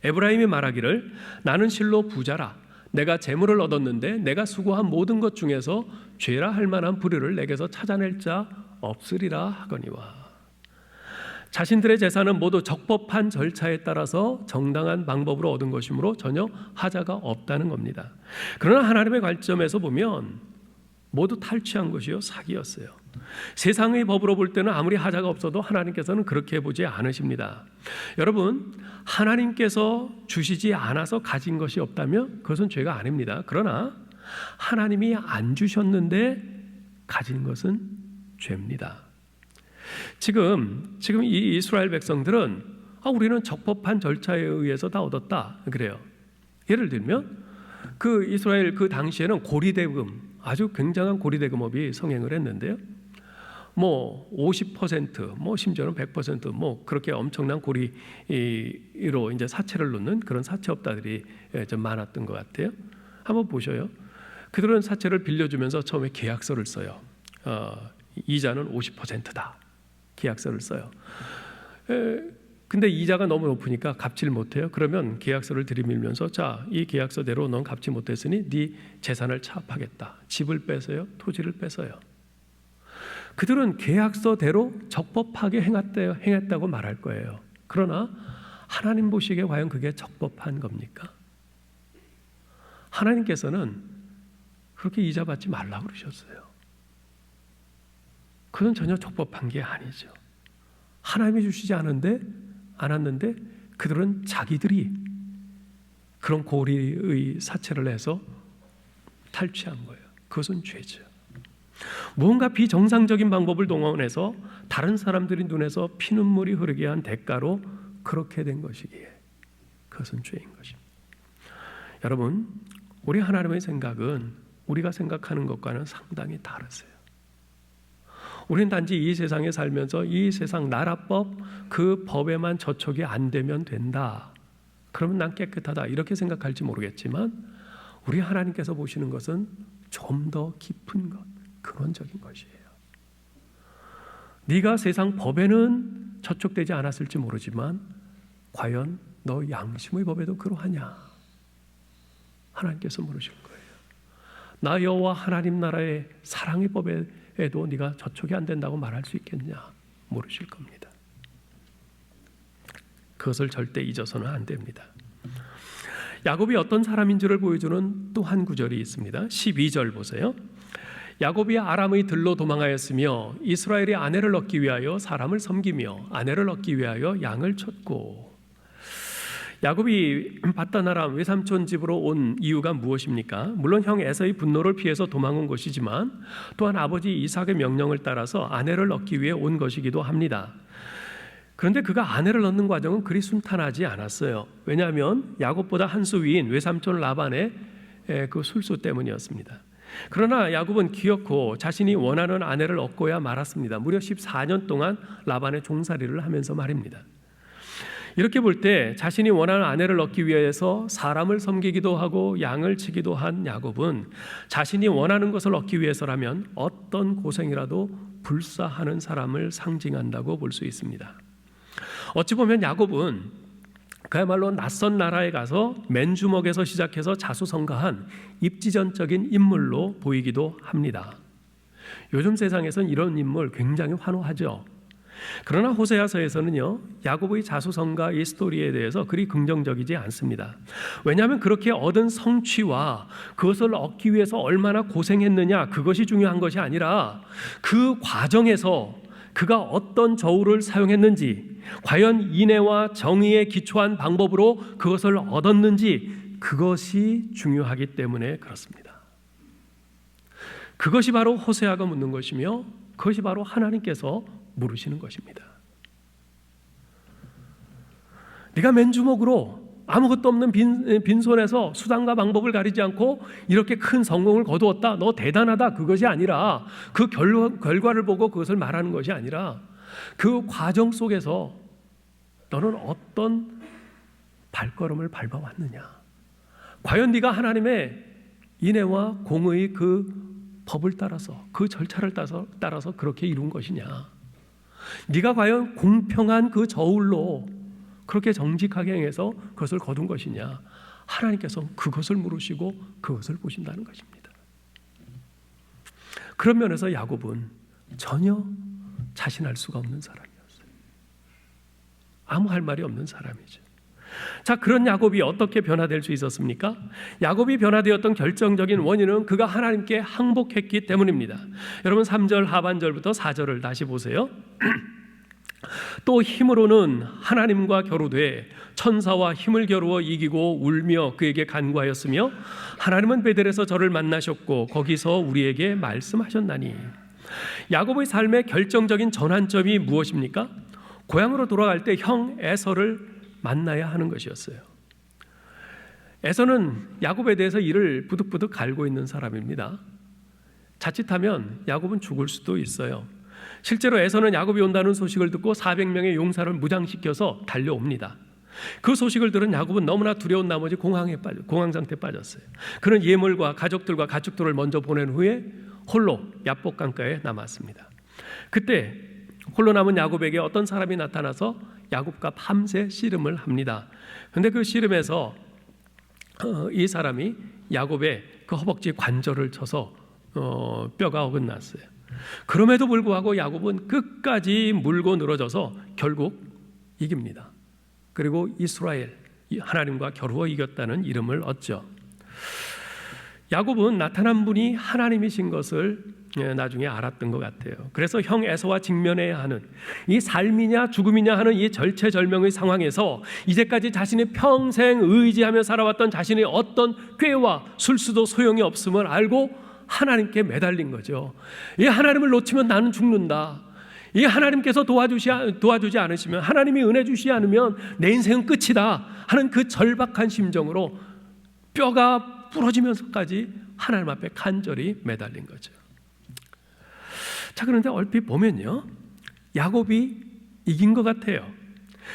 에브라임이 말하기를 나는 실로 부자라 내가 재물을 얻었는데 내가 수고한 모든 것 중에서 죄라 할 만한 불의를 내게서 찾아낼 자 없으리라 하거니와. 자신들의 재산은 모두 적법한 절차에 따라서 정당한 방법으로 얻은 것이므로 전혀 하자가 없다는 겁니다. 그러나 하나님의 관점에서 보면 모두 탈취한 것이요 사기였어요. 세상의 법으로 볼 때는 아무리 하자가 없어도 하나님께서는 그렇게 보지 않으십니다. 여러분, 하나님께서 주시지 않아서 가진 것이 없다면 그것은 죄가 아닙니다. 그러나 하나님이 안 주셨는데 가진 것은 죄입니다. 지금 이 이스라엘 백성들은 우리는 적법한 절차에 의해서 다 얻었다 그래요. 예를 들면 그 이스라엘 그 당시에는 고리대금, 아주 굉장한 고리대금업이 성행을 했는데요. 50%, 심지어는 100%, 그렇게 엄청난 고리로 이제 사채를 놓는 그런 사채업자들이 좀 많았던 것 같아요. 한번 보셔요. 그들은 사채를 빌려주면서 처음에 계약서를 써요. 이자는 50%다. 계약서를 써요. 근데 이자가 너무 높으니까 갚지를 못해요. 그러면 계약서를 들이밀면서 자, 이 계약서대로 넌 갚지 못했으니 네 재산을 차압하겠다. 집을 뺏어요. 토지를 뺏어요. 그들은 계약서대로 적법하게 행했다고 말할 거예요. 그러나 하나님 보시기에 과연 그게 적법한 겁니까? 하나님께서는 그렇게 이자 받지 말라고 그러셨어요. 그건 전혀 적법한 게 아니죠. 하나님이 주시지 않았는데 그들은 자기들이 그런 고리의 사채를 해서 탈취한 거예요. 그것은 죄죠. 무언가 비정상적인 방법을 동원해서 다른 사람들의 눈에서 피눈물이 흐르게 한 대가로 그렇게 된 것이기에 그것은 죄인 것입니다. 여러분, 우리 하나님의 생각은 우리가 생각하는 것과는 상당히 다르세요. 우리는 단지 이 세상에 살면서 이 세상 나라법 그 법에만 저촉이 안 되면 된다. 그러면 난 깨끗하다. 이렇게 생각할지 모르겠지만 우리 하나님께서 보시는 것은 좀 더 깊은 것, 근원적인 것이에요. 네가 세상 법에는 저촉되지 않았을지 모르지만 과연 너 양심의 법에도 그러하냐? 하나님께서 물으실 거예요. 나 여호와 하나님 나라의 사랑의 법에도 네가 저촉이 안 된다고 말할 수 있겠냐? 물으실 겁니다. 그것을 절대 잊어서는 안 됩니다. 야곱이 어떤 사람인지를 보여주는 또 한 구절이 있습니다. 12절 보세요. 야곱이 아람의 들로 도망하였으며 이스라엘이 아내를 얻기 위하여 사람을 섬기며 아내를 얻기 위하여 양을 쳤고. 야곱이 밧단 아람 외삼촌 집으로 온 이유가 무엇입니까? 물론 형 에서의 분노를 피해서 도망온 것이지만 또한 아버지 이삭의 명령을 따라서 아내를 얻기 위해 온 것이기도 합니다. 그런데 그가 아내를 얻는 과정은 그리 순탄하지 않았어요. 왜냐하면 야곱보다 한 수 위인 외삼촌 라반의 그 술수 때문이었습니다. 그러나 야곱은 기어코 자신이 원하는 아내를 얻고야 말았습니다. 무려 14년 동안 라반의 종살이를 하면서 말입니다. 이렇게 볼 때 자신이 원하는 아내를 얻기 위해서 사람을 섬기기도 하고 양을 치기도 한 야곱은 자신이 원하는 것을 얻기 위해서라면 어떤 고생이라도 불사하는 사람을 상징한다고 볼 수 있습니다. 어찌 보면 야곱은 그야말로 낯선 나라에 가서 맨주먹에서 시작해서 자수성가한 입지전적인 인물로 보이기도 합니다. 요즘 세상에선 이런 인물 굉장히 환호하죠. 그러나 호세아서에서는요, 야곱의 자수성가 이 스토리에 대해서 그리 긍정적이지 않습니다. 왜냐하면 그렇게 얻은 성취와 그것을 얻기 위해서 얼마나 고생했느냐, 그것이 중요한 것이 아니라 그 과정에서 그가 어떤 저울을 사용했는지, 과연 인애와 정의에 기초한 방법으로 그것을 얻었는지, 그것이 중요하기 때문에 그렇습니다. 그것이 바로 호세아가 묻는 것이며 그것이 바로 하나님께서 물으시는 것입니다. 네가 맨주먹으로 아무것도 없는 빈손에서 수단과 방법을 가리지 않고 이렇게 큰 성공을 거두었다, 너 대단하다, 그것이 아니라 그 결과를 보고 그것을 말하는 것이 아니라 그 과정 속에서 너는 어떤 발걸음을 밟아왔느냐, 과연 네가 하나님의 인애와 공의의 그 법을 따라서, 그 절차를 따라서 그렇게 이룬 것이냐, 네가 과연 공평한 그 저울로 그렇게 정직하게 행해서 그것을 거둔 것이냐, 하나님께서 그것을 물으시고 그것을 보신다는 것입니다. 그런 면에서 야곱은 전혀 자신할 수가 없는 사람이었어요. 아무 할 말이 없는 사람이죠. 자, 그런 야곱이 어떻게 변화될 수 있었습니까? 야곱이 변화되었던 결정적인 원인은 그가 하나님께 항복했기 때문입니다. 여러분 3절 하반절부터 4절을 다시 보세요. 또 힘으로는 하나님과 겨루되 천사와 힘을 겨루어 이기고 울며 그에게 간구하였으며 하나님은 베델에서 저를 만나셨고 거기서 우리에게 말씀하셨나니. 야곱의 삶의 결정적인 전환점이 무엇입니까? 고향으로 돌아갈 때 형 에서를 만나야 하는 것이었어요. 에서는 야곱에 대해서 이를 부득부득 갈고 있는 사람입니다. 자칫하면 야곱은 죽을 수도 있어요. 실제로 에서는 야곱이 온다는 소식을 듣고 400명의 용사를 무장시켜서 달려옵니다. 그 소식을 들은 야곱은 너무나 두려운 나머지 공황 상태에 빠졌어요. 그는 예물과 가족들과 가축들을 먼저 보낸 후에 홀로 야복 강가에 남았습니다. 그때 홀로 남은 야곱에게 어떤 사람이 나타나서 야곱과 밤새 씨름을 합니다. 그런데 그 씨름에서 이 사람이 야곱의 그 허벅지 관절을 쳐서 뼈가 어긋났어요. 그럼에도 불구하고 야곱은 끝까지 물고 늘어져서 결국 이깁니다. 그리고 이스라엘, 하나님과 겨루어 이겼다는 이름을 얻죠. 야곱은 나타난 분이 하나님이신 것을 나중에 알았던 것 같아요. 그래서 형 에서와 직면해야 하는 이 삶이냐 죽음이냐 하는 이 절체절명의 상황에서 이제까지 자신이 평생 의지하며 살아왔던 자신의 어떤 꾀와 술수도 소용이 없음을 알고 하나님께 매달린 거죠. 이 하나님을 놓치면 나는 죽는다. 이 하나님께서 도와주지 않으시면, 하나님이 은혜 주시지 않으면 내 인생은 끝이다 하는 그 절박한 심정으로 뼈가 부러지면서까지 하나님 앞에 간절히 매달린 거죠. 자, 그런데 얼핏 보면요, 야곱이 이긴 것 같아요.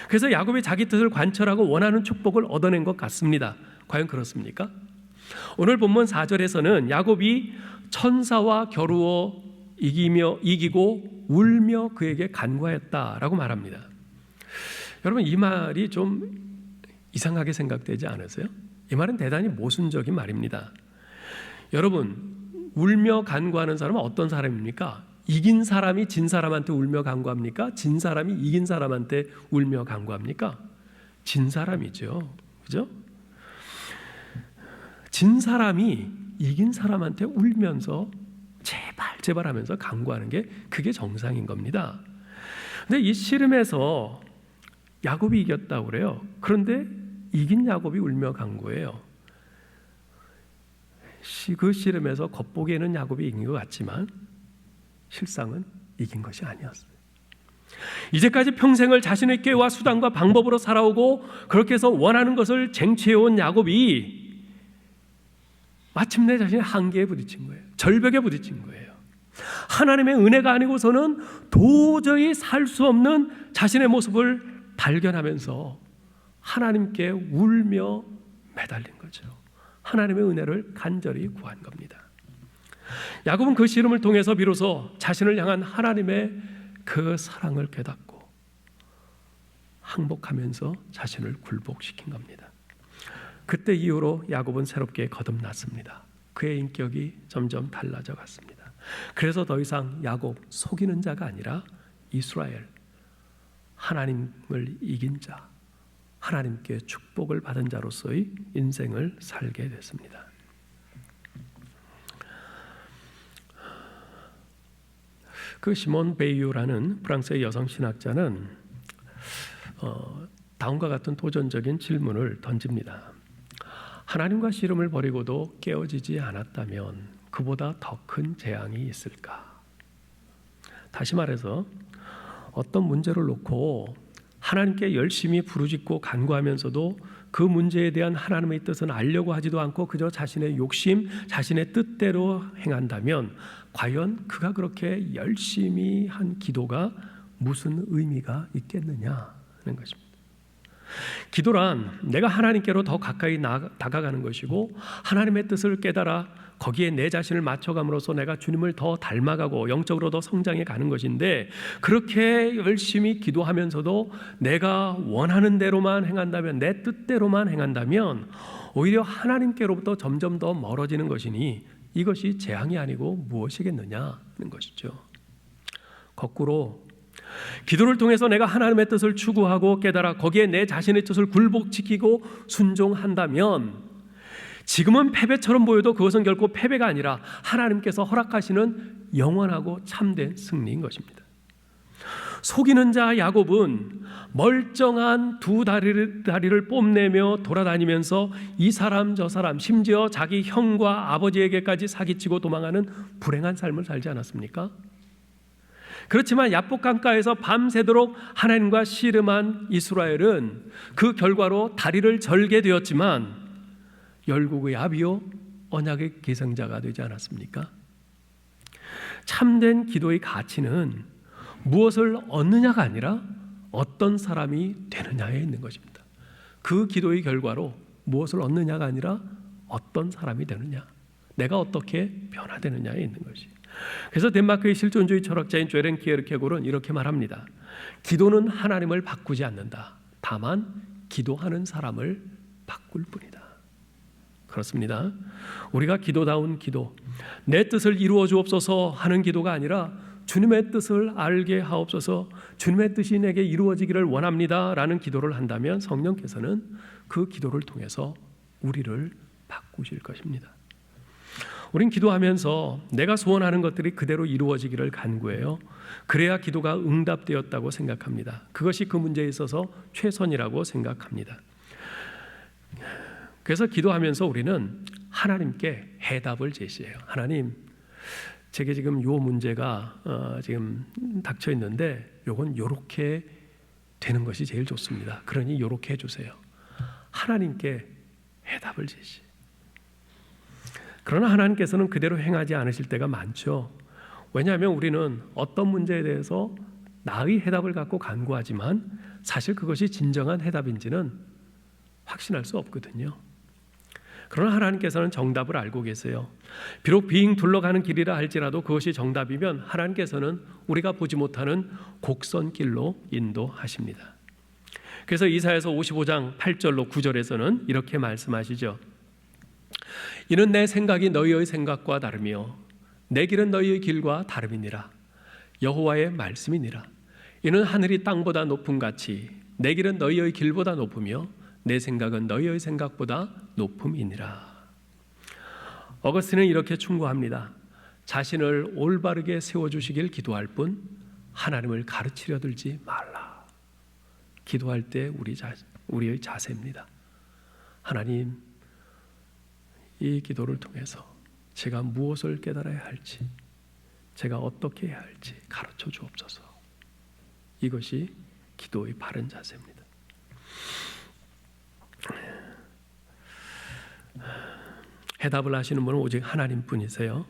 그래서 야곱이 자기 뜻을 관철하고 원하는 축복을 얻어낸 것 같습니다. 과연 그렇습니까? 오늘 본문 4절에서는 야곱이 천사와 겨루어 이기고 울며 그에게 간구하였다라고 말합니다. 여러분, 이 말이 좀 이상하게 생각되지 않으세요? 이 말은 대단히 모순적인 말입니다. 여러분, 울며 간구하는 사람은 어떤 사람입니까? 이긴 사람이 진 사람한테 울며 간구합니까? 진 사람이 이긴 사람한테 울며 간구합니까? 진 사람이죠. 그죠? 진 사람이 이긴 사람한테 울면서 제발 하면서 간구하는 게 그게 정상인 겁니다. 근데 이 씨름에서 야곱이 이겼다고 그래요. 그런데 이긴 야곱이 울며 간구해요. 그 씨름에서 겉보기에는 야곱이 이긴 것 같지만 실상은 이긴 것이 아니었어요. 이제까지 평생을 자신의 꾀와 수단과 방법으로 살아오고 그렇게 해서 원하는 것을 쟁취해온 야곱이 마침내 자신의 한계에 부딪힌 거예요. 절벽에 부딪힌 거예요. 하나님의 은혜가 아니고서는 도저히 살 수 없는 자신의 모습을 발견하면서 하나님께 울며 매달린 거죠. 하나님의 은혜를 간절히 구한 겁니다. 야곱은 그 시름을 통해서 비로소 자신을 향한 하나님의 그 사랑을 깨닫고 항복하면서 자신을 굴복시킨 겁니다. 그때 이후로 야곱은 새롭게 거듭났습니다. 그의 인격이 점점 달라져 갔습니다. 그래서 더 이상 야곱, 속이는 자가 아니라 이스라엘, 하나님을 이긴 자, 하나님께 축복을 받은 자로서의 인생을 살게 됐습니다. 그 시몬 베이유라는 프랑스의 여성 신학자는 다음과 같은 도전적인 질문을 던집니다. 하나님과 씨름을 벌이고도 깨어지지 않았다면 그보다 더 큰 재앙이 있을까? 다시 말해서 어떤 문제를 놓고 하나님께 열심히 부르짖고 간구하면서도 그 문제에 대한 하나님의 뜻은 알려고 하지도 않고 그저 자신의 욕심, 자신의 뜻대로 행한다면 과연 그가 그렇게 열심히 한 기도가 무슨 의미가 있겠느냐 하는 것입니다. 기도란 내가 하나님께로 더 가까이 다가가는 것이고 하나님의 뜻을 깨달아 거기에 내 자신을 맞춰감으로써 내가 주님을 더 닮아가고 영적으로 더 성장해 가는 것인데, 그렇게 열심히 기도하면서도 내가 원하는 대로만 행한다면, 내 뜻대로만 행한다면 오히려 하나님께로부터 점점 더 멀어지는 것이니 이것이 재앙이 아니고 무엇이겠느냐 하는 것이죠. 거꾸로 기도를 통해서 내가 하나님의 뜻을 추구하고 깨달아 거기에 내 자신의 뜻을 굴복시키고 순종한다면 지금은 패배처럼 보여도 그것은 결코 패배가 아니라 하나님께서 허락하시는 영원하고 참된 승리인 것입니다. 속이는 자 야곱은 멀쩡한 두 다리를 뽐내며 돌아다니면서 이 사람 저 사람, 심지어 자기 형과 아버지에게까지 사기치고 도망하는 불행한 삶을 살지 않았습니까? 그렇지만 야복 강가에서 밤새도록 하나님과 씨름한 이스라엘은 그 결과로 다리를 절게 되었지만 열국의 아비요 언약의 계승자가 되지 않았습니까? 참된 기도의 가치는 무엇을 얻느냐가 아니라 어떤 사람이 되느냐에 있는 것입니다. 그 기도의 결과로 무엇을 얻느냐가 아니라 어떤 사람이 되느냐, 내가 어떻게 변화되느냐에 있는 것이. 그래서 덴마크의 실존주의 철학자인 죄렌 키에르케고르는 이렇게 말합니다. 기도는 하나님을 바꾸지 않는다. 다만 기도하는 사람을 바꿀 뿐이다. 그렇습니다. 우리가 기도다운 기도, 내 뜻을 이루어 주옵소서 하는 기도가 아니라 주님의 뜻을 알게 하옵소서, 주님의 뜻이 내게 이루어지기를 원합니다 라는 기도를 한다면 성령께서는 그 기도를 통해서 우리를 바꾸실 것입니다. 우린 기도하면서 내가 소원하는 것들이 그대로 이루어지기를 간구해요. 그래야 기도가 응답되었다고 생각합니다. 그것이 그 문제에 있어서 최선이라고 생각합니다. 그래서 기도하면서 우리는 하나님께 해답을 제시해요. 하나님, 제게 지금 요 문제가 지금 닥쳐 있는데 요건 요렇게 되는 것이 제일 좋습니다. 그러니 요렇게 해주세요. 하나님께 해답을 제시. 그러나 하나님께서는 그대로 행하지 않으실 때가 많죠. 왜냐하면 우리는 어떤 문제에 대해서 나의 해답을 갖고 간구하지만 사실 그것이 진정한 해답인지는 확신할 수 없거든요. 그러나 하나님께서는 정답을 알고 계세요. 비록 빙 둘러가는 길이라 할지라도 그것이 정답이면 하나님께서는 우리가 보지 못하는 곡선길로 인도하십니다. 그래서 이사야서 55장 8절로 9절에서는 이렇게 말씀하시죠. 이는 내 생각이 너희의 생각과 다르며 내 길은 너희의 길과 다름이니라. 여호와의 말씀이니라. 이는 하늘이 땅보다 높음 같이 내 길은 너희의 길보다 높으며 내 생각은 너희의 생각보다 높음이니라. 어거스틴은 이렇게 충고합니다. 자신을 올바르게 세워주시길 기도할 뿐 하나님을 가르치려 들지 말라. 기도할 때 우리의 자세입니다. 하나님, 이 기도를 통해서 제가 무엇을 깨달아야 할지, 제가 어떻게 해야 할지 가르쳐 주옵소서. 이것이 기도의 바른 자세입니다. 해답을 하시는 분은 오직 하나님뿐이세요.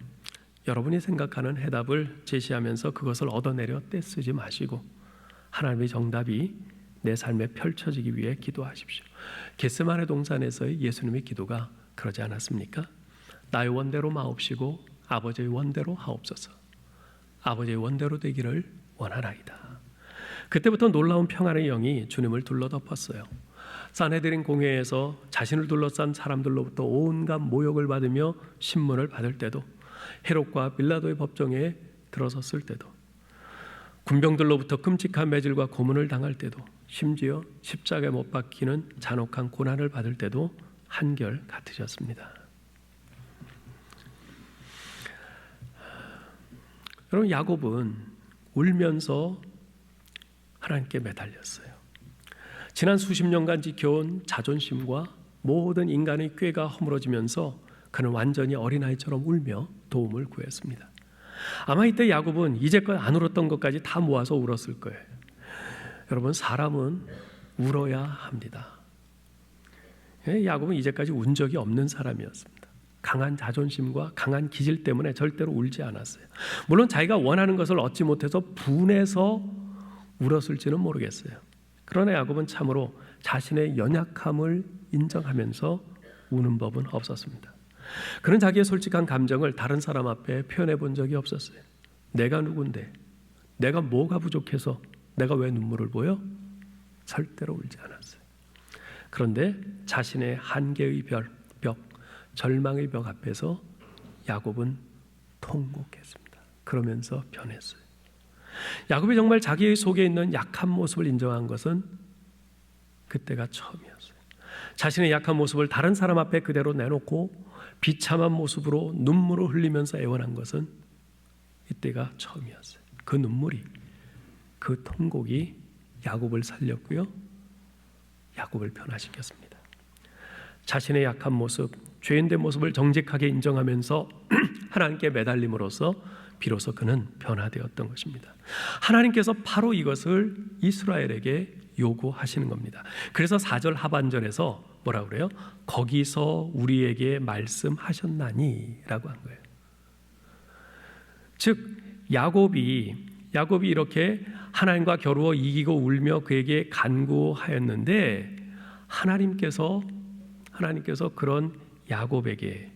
여러분이 생각하는 해답을 제시하면서 그것을 얻어내려 떼쓰지 마시고 하나님의 정답이 내 삶에 펼쳐지기 위해 기도하십시오. 겟세마네 동산에서의 예수님의 기도가 그러지 않았습니까? 나의 원대로 마옵시고 아버지의 원대로 하옵소서. 아버지의 원대로 되기를 원하나이다. 그때부터 놀라운 평안의 영이 주님을 둘러덮었어요. 산헤드린 공회에서 자신을 둘러싼 사람들로부터 온갖 모욕을 받으며 신문을 받을 때도, 헤롯과 빌라도의 법정에 들어섰을 때도, 군병들로부터 끔찍한 매질과 고문을 당할 때도, 심지어 십자가에 못 박히는 잔혹한 고난을 받을 때도 한결 같으셨습니다. 여러분, 야곱은 울면서 하나님께 매달렸어요. 지난 수십 년간 지켜온 자존심과 모든 인간의 꾀가 허물어지면서 그는 완전히 어린아이처럼 울며 도움을 구했습니다. 아마 이때 야곱은 이제껏 안 울었던 것까지 다 모아서 울었을 거예요. 여러분, 사람은 울어야 합니다. 야곱은 이제까지 운 적이 없는 사람이었습니다. 강한 자존심과 강한 기질 때문에 절대로 울지 않았어요. 물론 자기가 원하는 것을 얻지 못해서 분해서 울었을지는 모르겠어요. 그러나 야곱은 참으로 자신의 연약함을 인정하면서 우는 법은 없었습니다. 그는 자기의 솔직한 감정을 다른 사람 앞에 표현해 본 적이 없었어요. 내가 누군데, 내가 뭐가 부족해서 내가 왜 눈물을 보여? 절대로 울지 않았어요. 그런데 자신의 한계의 벽, 절망의 벽 앞에서 야곱은 통곡했습니다. 그러면서 변했어요. 야곱이 정말 자기 속에 있는 약한 모습을 인정한 것은 그때가 처음이었어요. 자신의 약한 모습을 다른 사람 앞에 그대로 내놓고 비참한 모습으로 눈물을 흘리면서 애원한 것은 이때가 처음이었어요. 그 눈물이, 그 통곡이 야곱을 살렸고요, 야곱을 변화시켰습니다. 자신의 약한 모습, 죄인된 모습을 정직하게 인정하면서 하나님께 매달림으로써 비로소 그는 변화되었던 것입니다. 하나님께서 바로 이것을 이스라엘에게 요구하시는 겁니다. 그래서 4절 하반절에서 뭐라고 그래요? 거기서 우리에게 말씀하셨나니 라고 한 거예요. 즉 야곱이 이렇게 하나님과 겨루어 이기고 울며 그에게 간구하였는데 하나님께서 그런 야곱에게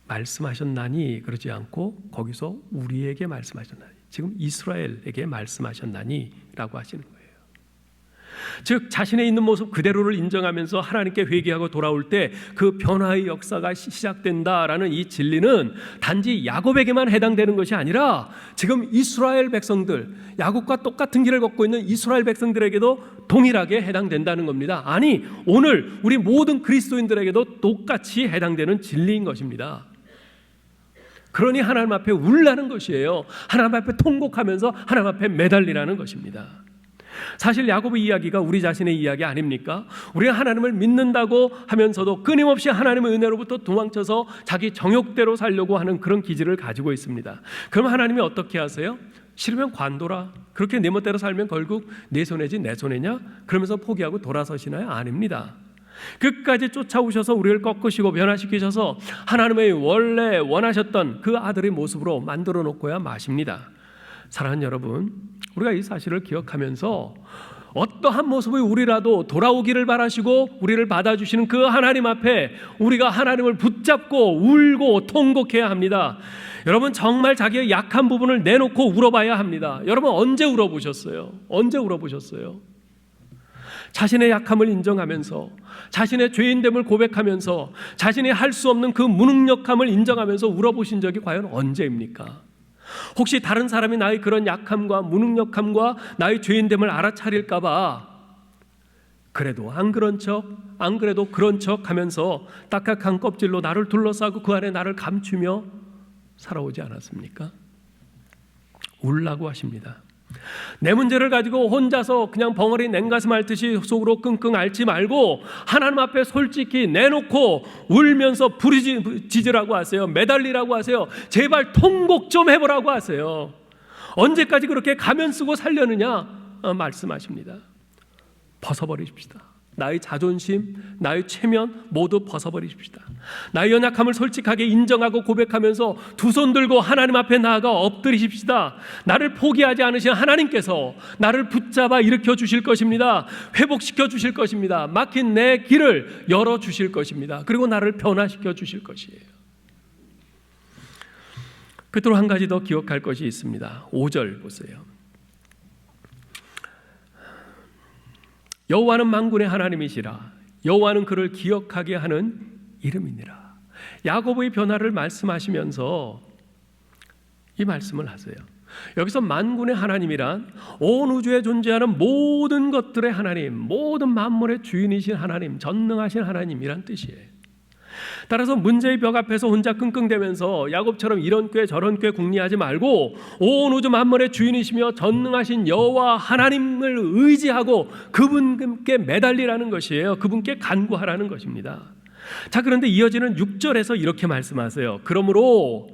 말씀하셨나니 그러지 않고 거기서 우리에게 말씀하셨나니, 지금 이스라엘에게 말씀하셨나니 라고 하시는 거예요. 즉 자신의 있는 모습 그대로를 인정하면서 하나님께 회개하고 돌아올 때 그 변화의 역사가 시작된다라는 이 진리는 단지 야곱에게만 해당되는 것이 아니라 지금 이스라엘 백성들, 야곱과 똑같은 길을 걷고 있는 이스라엘 백성들에게도 동일하게 해당된다는 겁니다. 아니, 오늘 우리 모든 그리스도인들에게도 똑같이 해당되는 진리인 것입니다. 그러니 하나님 앞에 울라는 것이에요. 하나님 앞에 통곡하면서 하나님 앞에 매달리라는 것입니다. 사실 야곱의 이야기가 우리 자신의 이야기 아닙니까? 우리가 하나님을 믿는다고 하면서도 끊임없이 하나님의 은혜로부터 도망쳐서 자기 정욕대로 살려고 하는 그런 기질을 가지고 있습니다. 그럼 하나님이 어떻게 하세요? 싫으면 관둬라. 그렇게 내 멋대로 살면 결국 내 손해지 내 손해냐? 그러면서 포기하고 돌아서시나요? 아닙니다. 끝까지 쫓아오셔서 우리를 꺾으시고 변화시키셔서 하나님의 원래 원하셨던 그 아들의 모습으로 만들어 놓고야 마십니다. 사랑하는 여러분, 우리가 이 사실을 기억하면서 어떠한 모습의 우리라도 돌아오기를 바라시고 우리를 받아주시는 그 하나님 앞에 우리가 하나님을 붙잡고 울고 통곡해야 합니다. 여러분, 정말 자기의 약한 부분을 내놓고 울어봐야 합니다. 여러분, 언제 울어보셨어요? 언제 울어보셨어요? 자신의 약함을 인정하면서, 자신의 죄인됨을 고백하면서, 자신이 할 수 없는 그 무능력함을 인정하면서 울어보신 적이 과연 언제입니까? 혹시 다른 사람이 나의 그런 약함과 무능력함과 나의 죄인됨을 알아차릴까 봐 그래도 안 그런 척, 안 그래도 그런 척 하면서 딱딱한 껍질로 나를 둘러싸고 그 안에 나를 감추며 살아오지 않았습니까? 울라고 하십니다. 내 문제를 가지고 혼자서 그냥 벙어리 냉가슴 앓듯이 속으로 끙끙 앓지 말고 하나님 앞에 솔직히 내놓고 울면서 부르짖으라고 하세요. 매달리라고 하세요. 제발 통곡 좀 해보라고 하세요. 언제까지 그렇게 가면 쓰고 살려느냐 말씀하십니다. 벗어버리십시다. 나의 자존심, 나의 체면 모두 벗어버리십시다. 나의 연약함을 솔직하게 인정하고 고백하면서 두 손 들고 하나님 앞에 나아가 엎드리십시다. 나를 포기하지 않으신 하나님께서 나를 붙잡아 일으켜 주실 것입니다. 회복시켜 주실 것입니다. 막힌 내 길을 열어 주실 것입니다. 그리고 나를 변화시켜 주실 것이에요. 끝으로 한 가지 더 기억할 것이 있습니다. 5절 보세요. 여호와는 만군의 하나님이시라. 여호와는 그를 기억하게 하는 이름이니라. 야고보의 변화를 말씀하시면서 이 말씀을 하세요. 여기서 만군의 하나님이란 온 우주에 존재하는 모든 것들의 하나님, 모든 만물의 주인이신 하나님, 전능하신 하나님이란 뜻이에요. 따라서 문제의 벽 앞에서 혼자 끙끙대면서 야곱처럼 이런 꾀 저런 꾀 궁리하지 말고 온 우주 만물의 주인이시며 전능하신 여호와 하나님을 의지하고 그분께 매달리라는 것이에요. 그분께 간구하라는 것입니다. 자, 그런데 이어지는 6절에서 이렇게 말씀하세요. 그러므로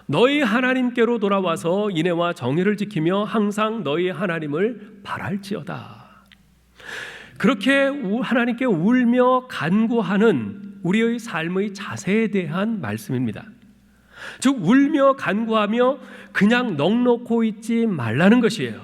너희 하나님께로 돌아와서 인애와 정의를 지키며 항상 너희 하나님을 바랄지어다. 그렇게 하나님께 울며 간구하는 우리의 삶의 자세에 대한 말씀입니다. 즉 울며 간구하며 그냥 넋놓고 있지 말라는 것이에요.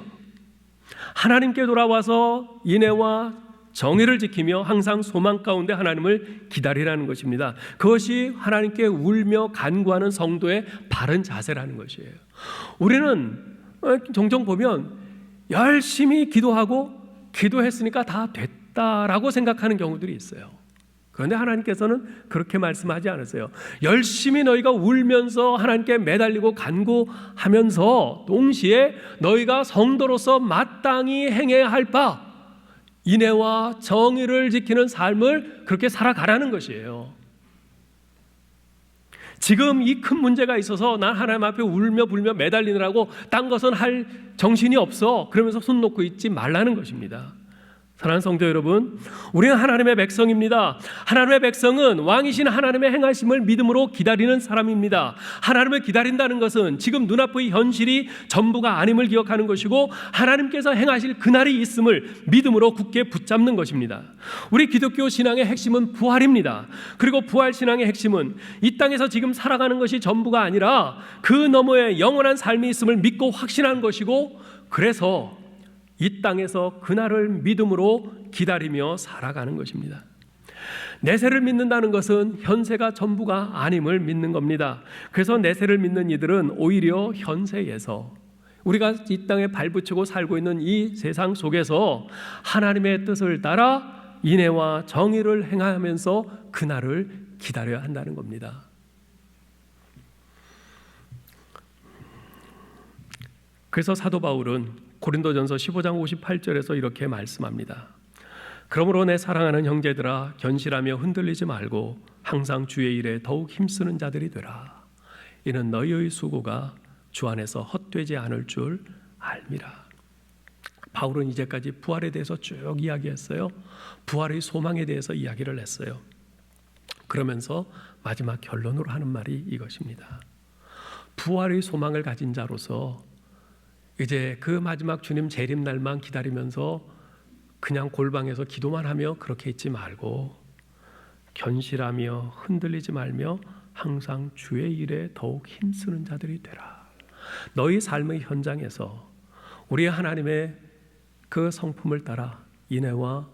하나님께 돌아와서 인애와 정의를 지키며 항상 소망 가운데 하나님을 기다리라는 것입니다. 그것이 하나님께 울며 간구하는 성도의 바른 자세라는 것이에요. 우리는 종종 보면 열심히 기도하고 기도했으니까 다 됐다라고 생각하는 경우들이 있어요. 그런데 하나님께서는 그렇게 말씀하지 않으세요. 열심히 너희가 울면서 하나님께 매달리고 간구하면서 동시에 너희가 성도로서 마땅히 행해야 할 바 인애와 정의를 지키는 삶을 그렇게 살아가라는 것이에요. 지금 이 큰 문제가 있어서 난 하나님 앞에 울며 불며 매달리느라고 딴 것은 할 정신이 없어 그러면서 손 놓고 있지 말라는 것입니다. 사랑하는 성도 여러분, 우리는 하나님의 백성입니다. 하나님의 백성은 왕이신 하나님의 행하심을 믿음으로 기다리는 사람입니다. 하나님을 기다린다는 것은 지금 눈앞의 현실이 전부가 아님을 기억하는 것이고 하나님께서 행하실 그날이 있음을 믿음으로 굳게 붙잡는 것입니다. 우리 기독교 신앙의 핵심은 부활입니다. 그리고 부활 신앙의 핵심은 이 땅에서 지금 살아가는 것이 전부가 아니라 그 너머에 영원한 삶이 있음을 믿고 확신하는 것이고, 그래서 이 땅에서 그날을 믿음으로 기다리며 살아가는 것입니다. 내세를 믿는다는 것은 현세가 전부가 아님을 믿는 겁니다. 그래서 내세를 믿는 이들은 오히려 현세에서 우리가 이 땅에 발붙이고 살고 있는 이 세상 속에서 하나님의 뜻을 따라 인애와 정의를 행하면서 그날을 기다려야 한다는 겁니다. 그래서 사도 바울은 고린도전서 15장 58절에서 이렇게 말씀합니다. 그러므로 내 사랑하는 형제들아, 견실하며 흔들리지 말고 항상 주의 일에 더욱 힘쓰는 자들이 되라. 이는 너희의 수고가 주 안에서 헛되지 않을 줄 알미라. 바울은 이제까지 부활에 대해서 쭉 이야기했어요. 부활의 소망에 대해서 이야기를 했어요. 그러면서 마지막 결론으로 하는 말이 이것입니다. 부활의 소망을 가진 자로서 이제 그 마지막 주님 재림 날만 기다리면서 그냥 골방에서 기도만 하며 그렇게 있지 말고 견실하며 흔들리지 말며 항상 주의 일에 더욱 힘쓰는 자들이 되라. 너희 삶의 현장에서 우리 하나님의 그 성품을 따라 인애와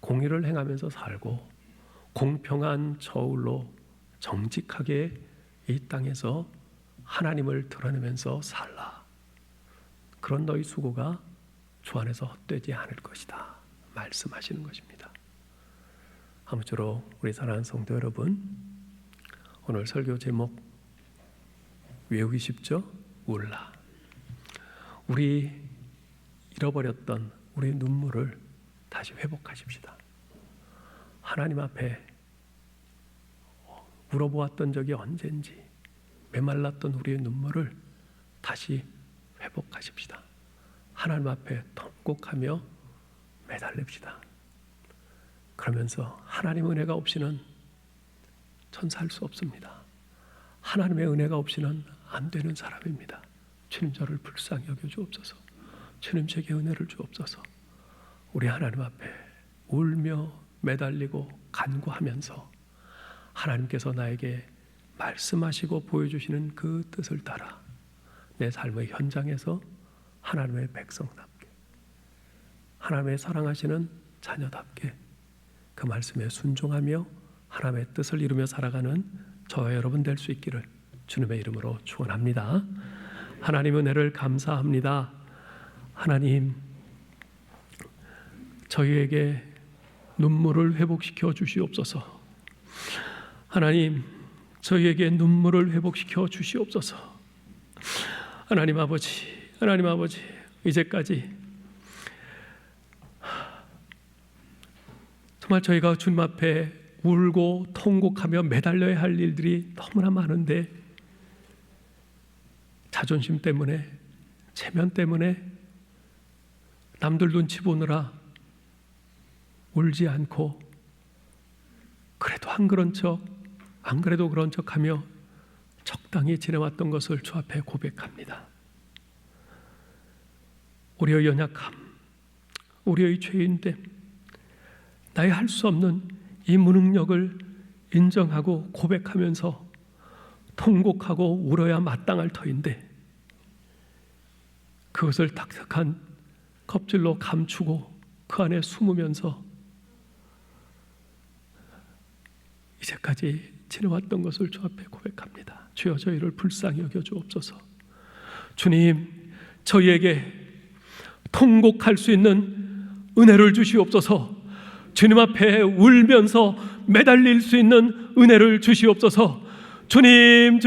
공의를 행하면서 살고 공평한 저울로 정직하게 이 땅에서 하나님을 드러내면서 살라. 그런 너희 수고가 주 안에서 헛되지 않을 것이다 말씀하시는 것입니다. 아무쪼록 우리 사랑하는 성도 여러분, 오늘 설교 제목 외우기 쉽죠? 울라. 우리 잃어버렸던 우리 눈물을 다시 회복하십시다. 하나님 앞에 울어보았던 적이 언젠지 메말랐던 우리의 눈물을 다시 회복하십시다. 하나님 앞에 통곡하며 매달립시다. 그러면서 하나님의 은혜가 없이는 전 살 수 없습니다. 하나님의 은혜가 없이는 안 되는 사람입니다. 주님 저를 불쌍히 여겨 주옵소서. 주님 제게 은혜를 주옵소서. 우리 하나님 앞에 울며 매달리고 간구하면서 하나님께서 나에게 말씀하시고 보여주시는 그 뜻을 따라 내 삶의 현장에서 하나님의 백성답게, 하나님의 사랑하시는 자녀답게 그 말씀에 순종하며 하나님의 뜻을 이루며 살아가는 저와 여러분 될 수 있기를 주님의 이름으로 축원합니다. 하나님 은혜를 감사합니다. 하나님, 저희에게 눈물을 회복시켜 주시옵소서. 하나님, 저희에게 눈물을 회복시켜 주시옵소서. 하나님 아버지, 이제까지 정말 저희가 주님 앞에 울고 통곡하며 매달려야 할 일들이 너무나 많은데 자존심 때문에, 체면 때문에 남들 눈치 보느라 울지 않고 그래도 안 그런 척, 안 그래도 그런 척하며 적당히 지내왔던 것을 주 앞에 고백합니다. 우리의 연약함, 우리의 죄인됨, 나의 할 수 없는 이 무능력을 인정하고 고백하면서 통곡하고 울어야 마땅할 터인데 그것을 딱딱한 껍질로 감추고 그 안에 숨으면서 이제까지 지내왔던 것을 주 앞에 고백합니다. 주여, 저희를 불쌍히 여겨 주옵소서. 주님, 저희에게 통곡할 수 있는 은혜를 주시옵소서. 주님 앞에 울면서 매달릴 수 있는 은혜를 주시옵소서. 주님,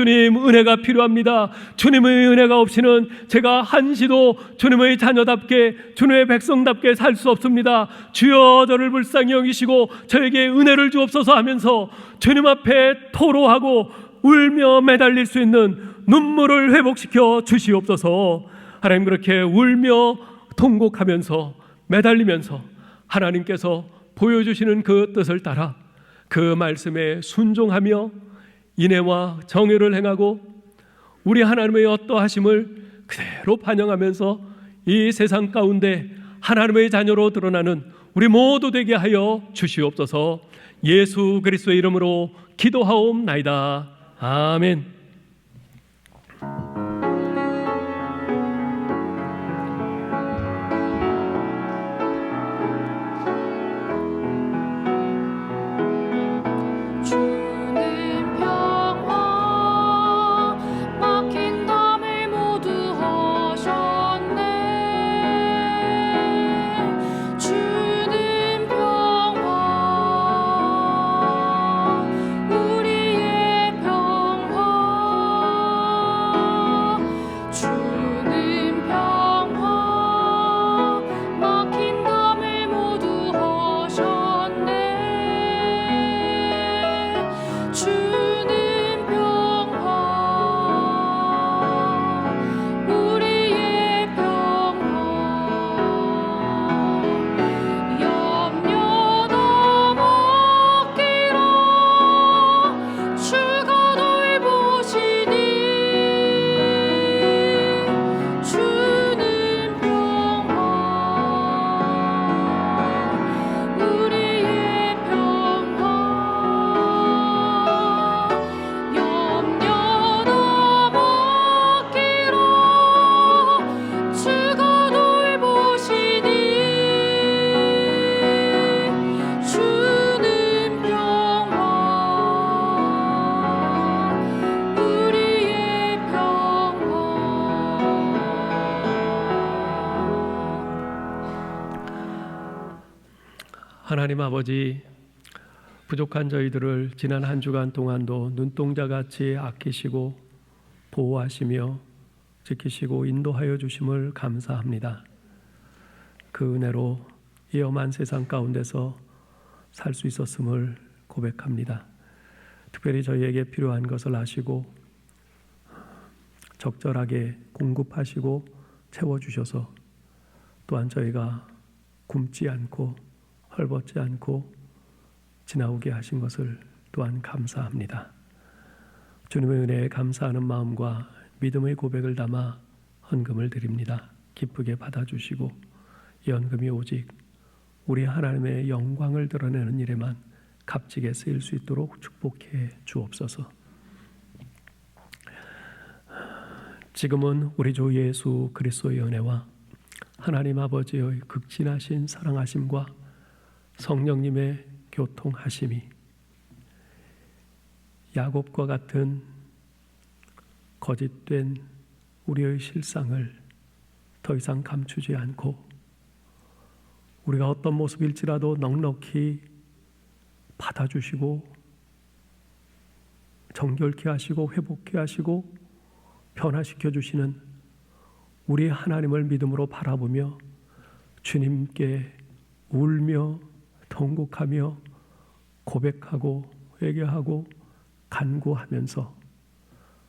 은혜가 필요합니다. 주님의 은혜가 없이는 제가 한시도 주님의 자녀답게, 주님의 백성답게 살 수 없습니다. 주여, 저를 불쌍히 여기시고 저에게 은혜를 주옵소서 하면서 주님 앞에 토로하고 울며 매달릴 수 있는 눈물을 회복시켜 주시옵소서. 하나님, 그렇게 울며 통곡하면서 매달리면서 하나님께서 보여주시는 그 뜻을 따라 그 말씀에 순종하며 인애와 정의를 행하고 우리 하나님의 어떠하심을 그대로 반영하면서 이 세상 가운데 하나님의 자녀로 드러나는 우리 모두 되게 하여 주시옵소서. 예수 그리스도의 이름으로 기도하옵나이다. 아멘. 하나님 아버지, 부족한 저희들을 지난 한 주간 동안도 눈동자같이 아끼시고 보호하시며 지키시고 인도하여 주심을 감사합니다. 그 은혜로 이 험한 세상 가운데서 살 수 있었음을 고백합니다. 특별히 저희에게 필요한 것을 아시고 적절하게 공급하시고 채워주셔서 또한 저희가 굶지 않고 헐벗지 않고 지나오게 하신 것을 또한 감사합니다. 주님의 은혜에 감사하는 마음과 믿음의 고백을 담아 헌금을 드립니다. 기쁘게 받아주시고 이 헌금이 오직 우리 하나님의 영광을 드러내는 일에만 값지게 쓰일 수 있도록 축복해 주옵소서. 지금은 우리 주 예수 그리스도의 은혜와 하나님 아버지의 극진하신 사랑하심과 성령님의 교통하심이 야곱과 같은 거짓된 우리의 실상을 더 이상 감추지 않고 우리가 어떤 모습일지라도 넉넉히 받아주시고 정결케 하시고 회복케 하시고 변화시켜 주시는 우리 하나님을 믿음으로 바라보며 주님께 울며 통곡하며 고백하고 회개하고 간구하면서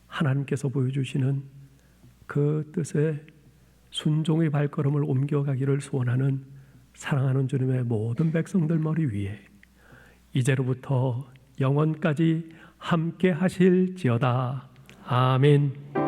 하나님께서 보여주시는 그 뜻에 순종의 발걸음을 옮겨가기를 소원하는 사랑하는 주님의 모든 백성들 머리 위에 이제로부터 영원까지 함께 하실지어다. 아멘.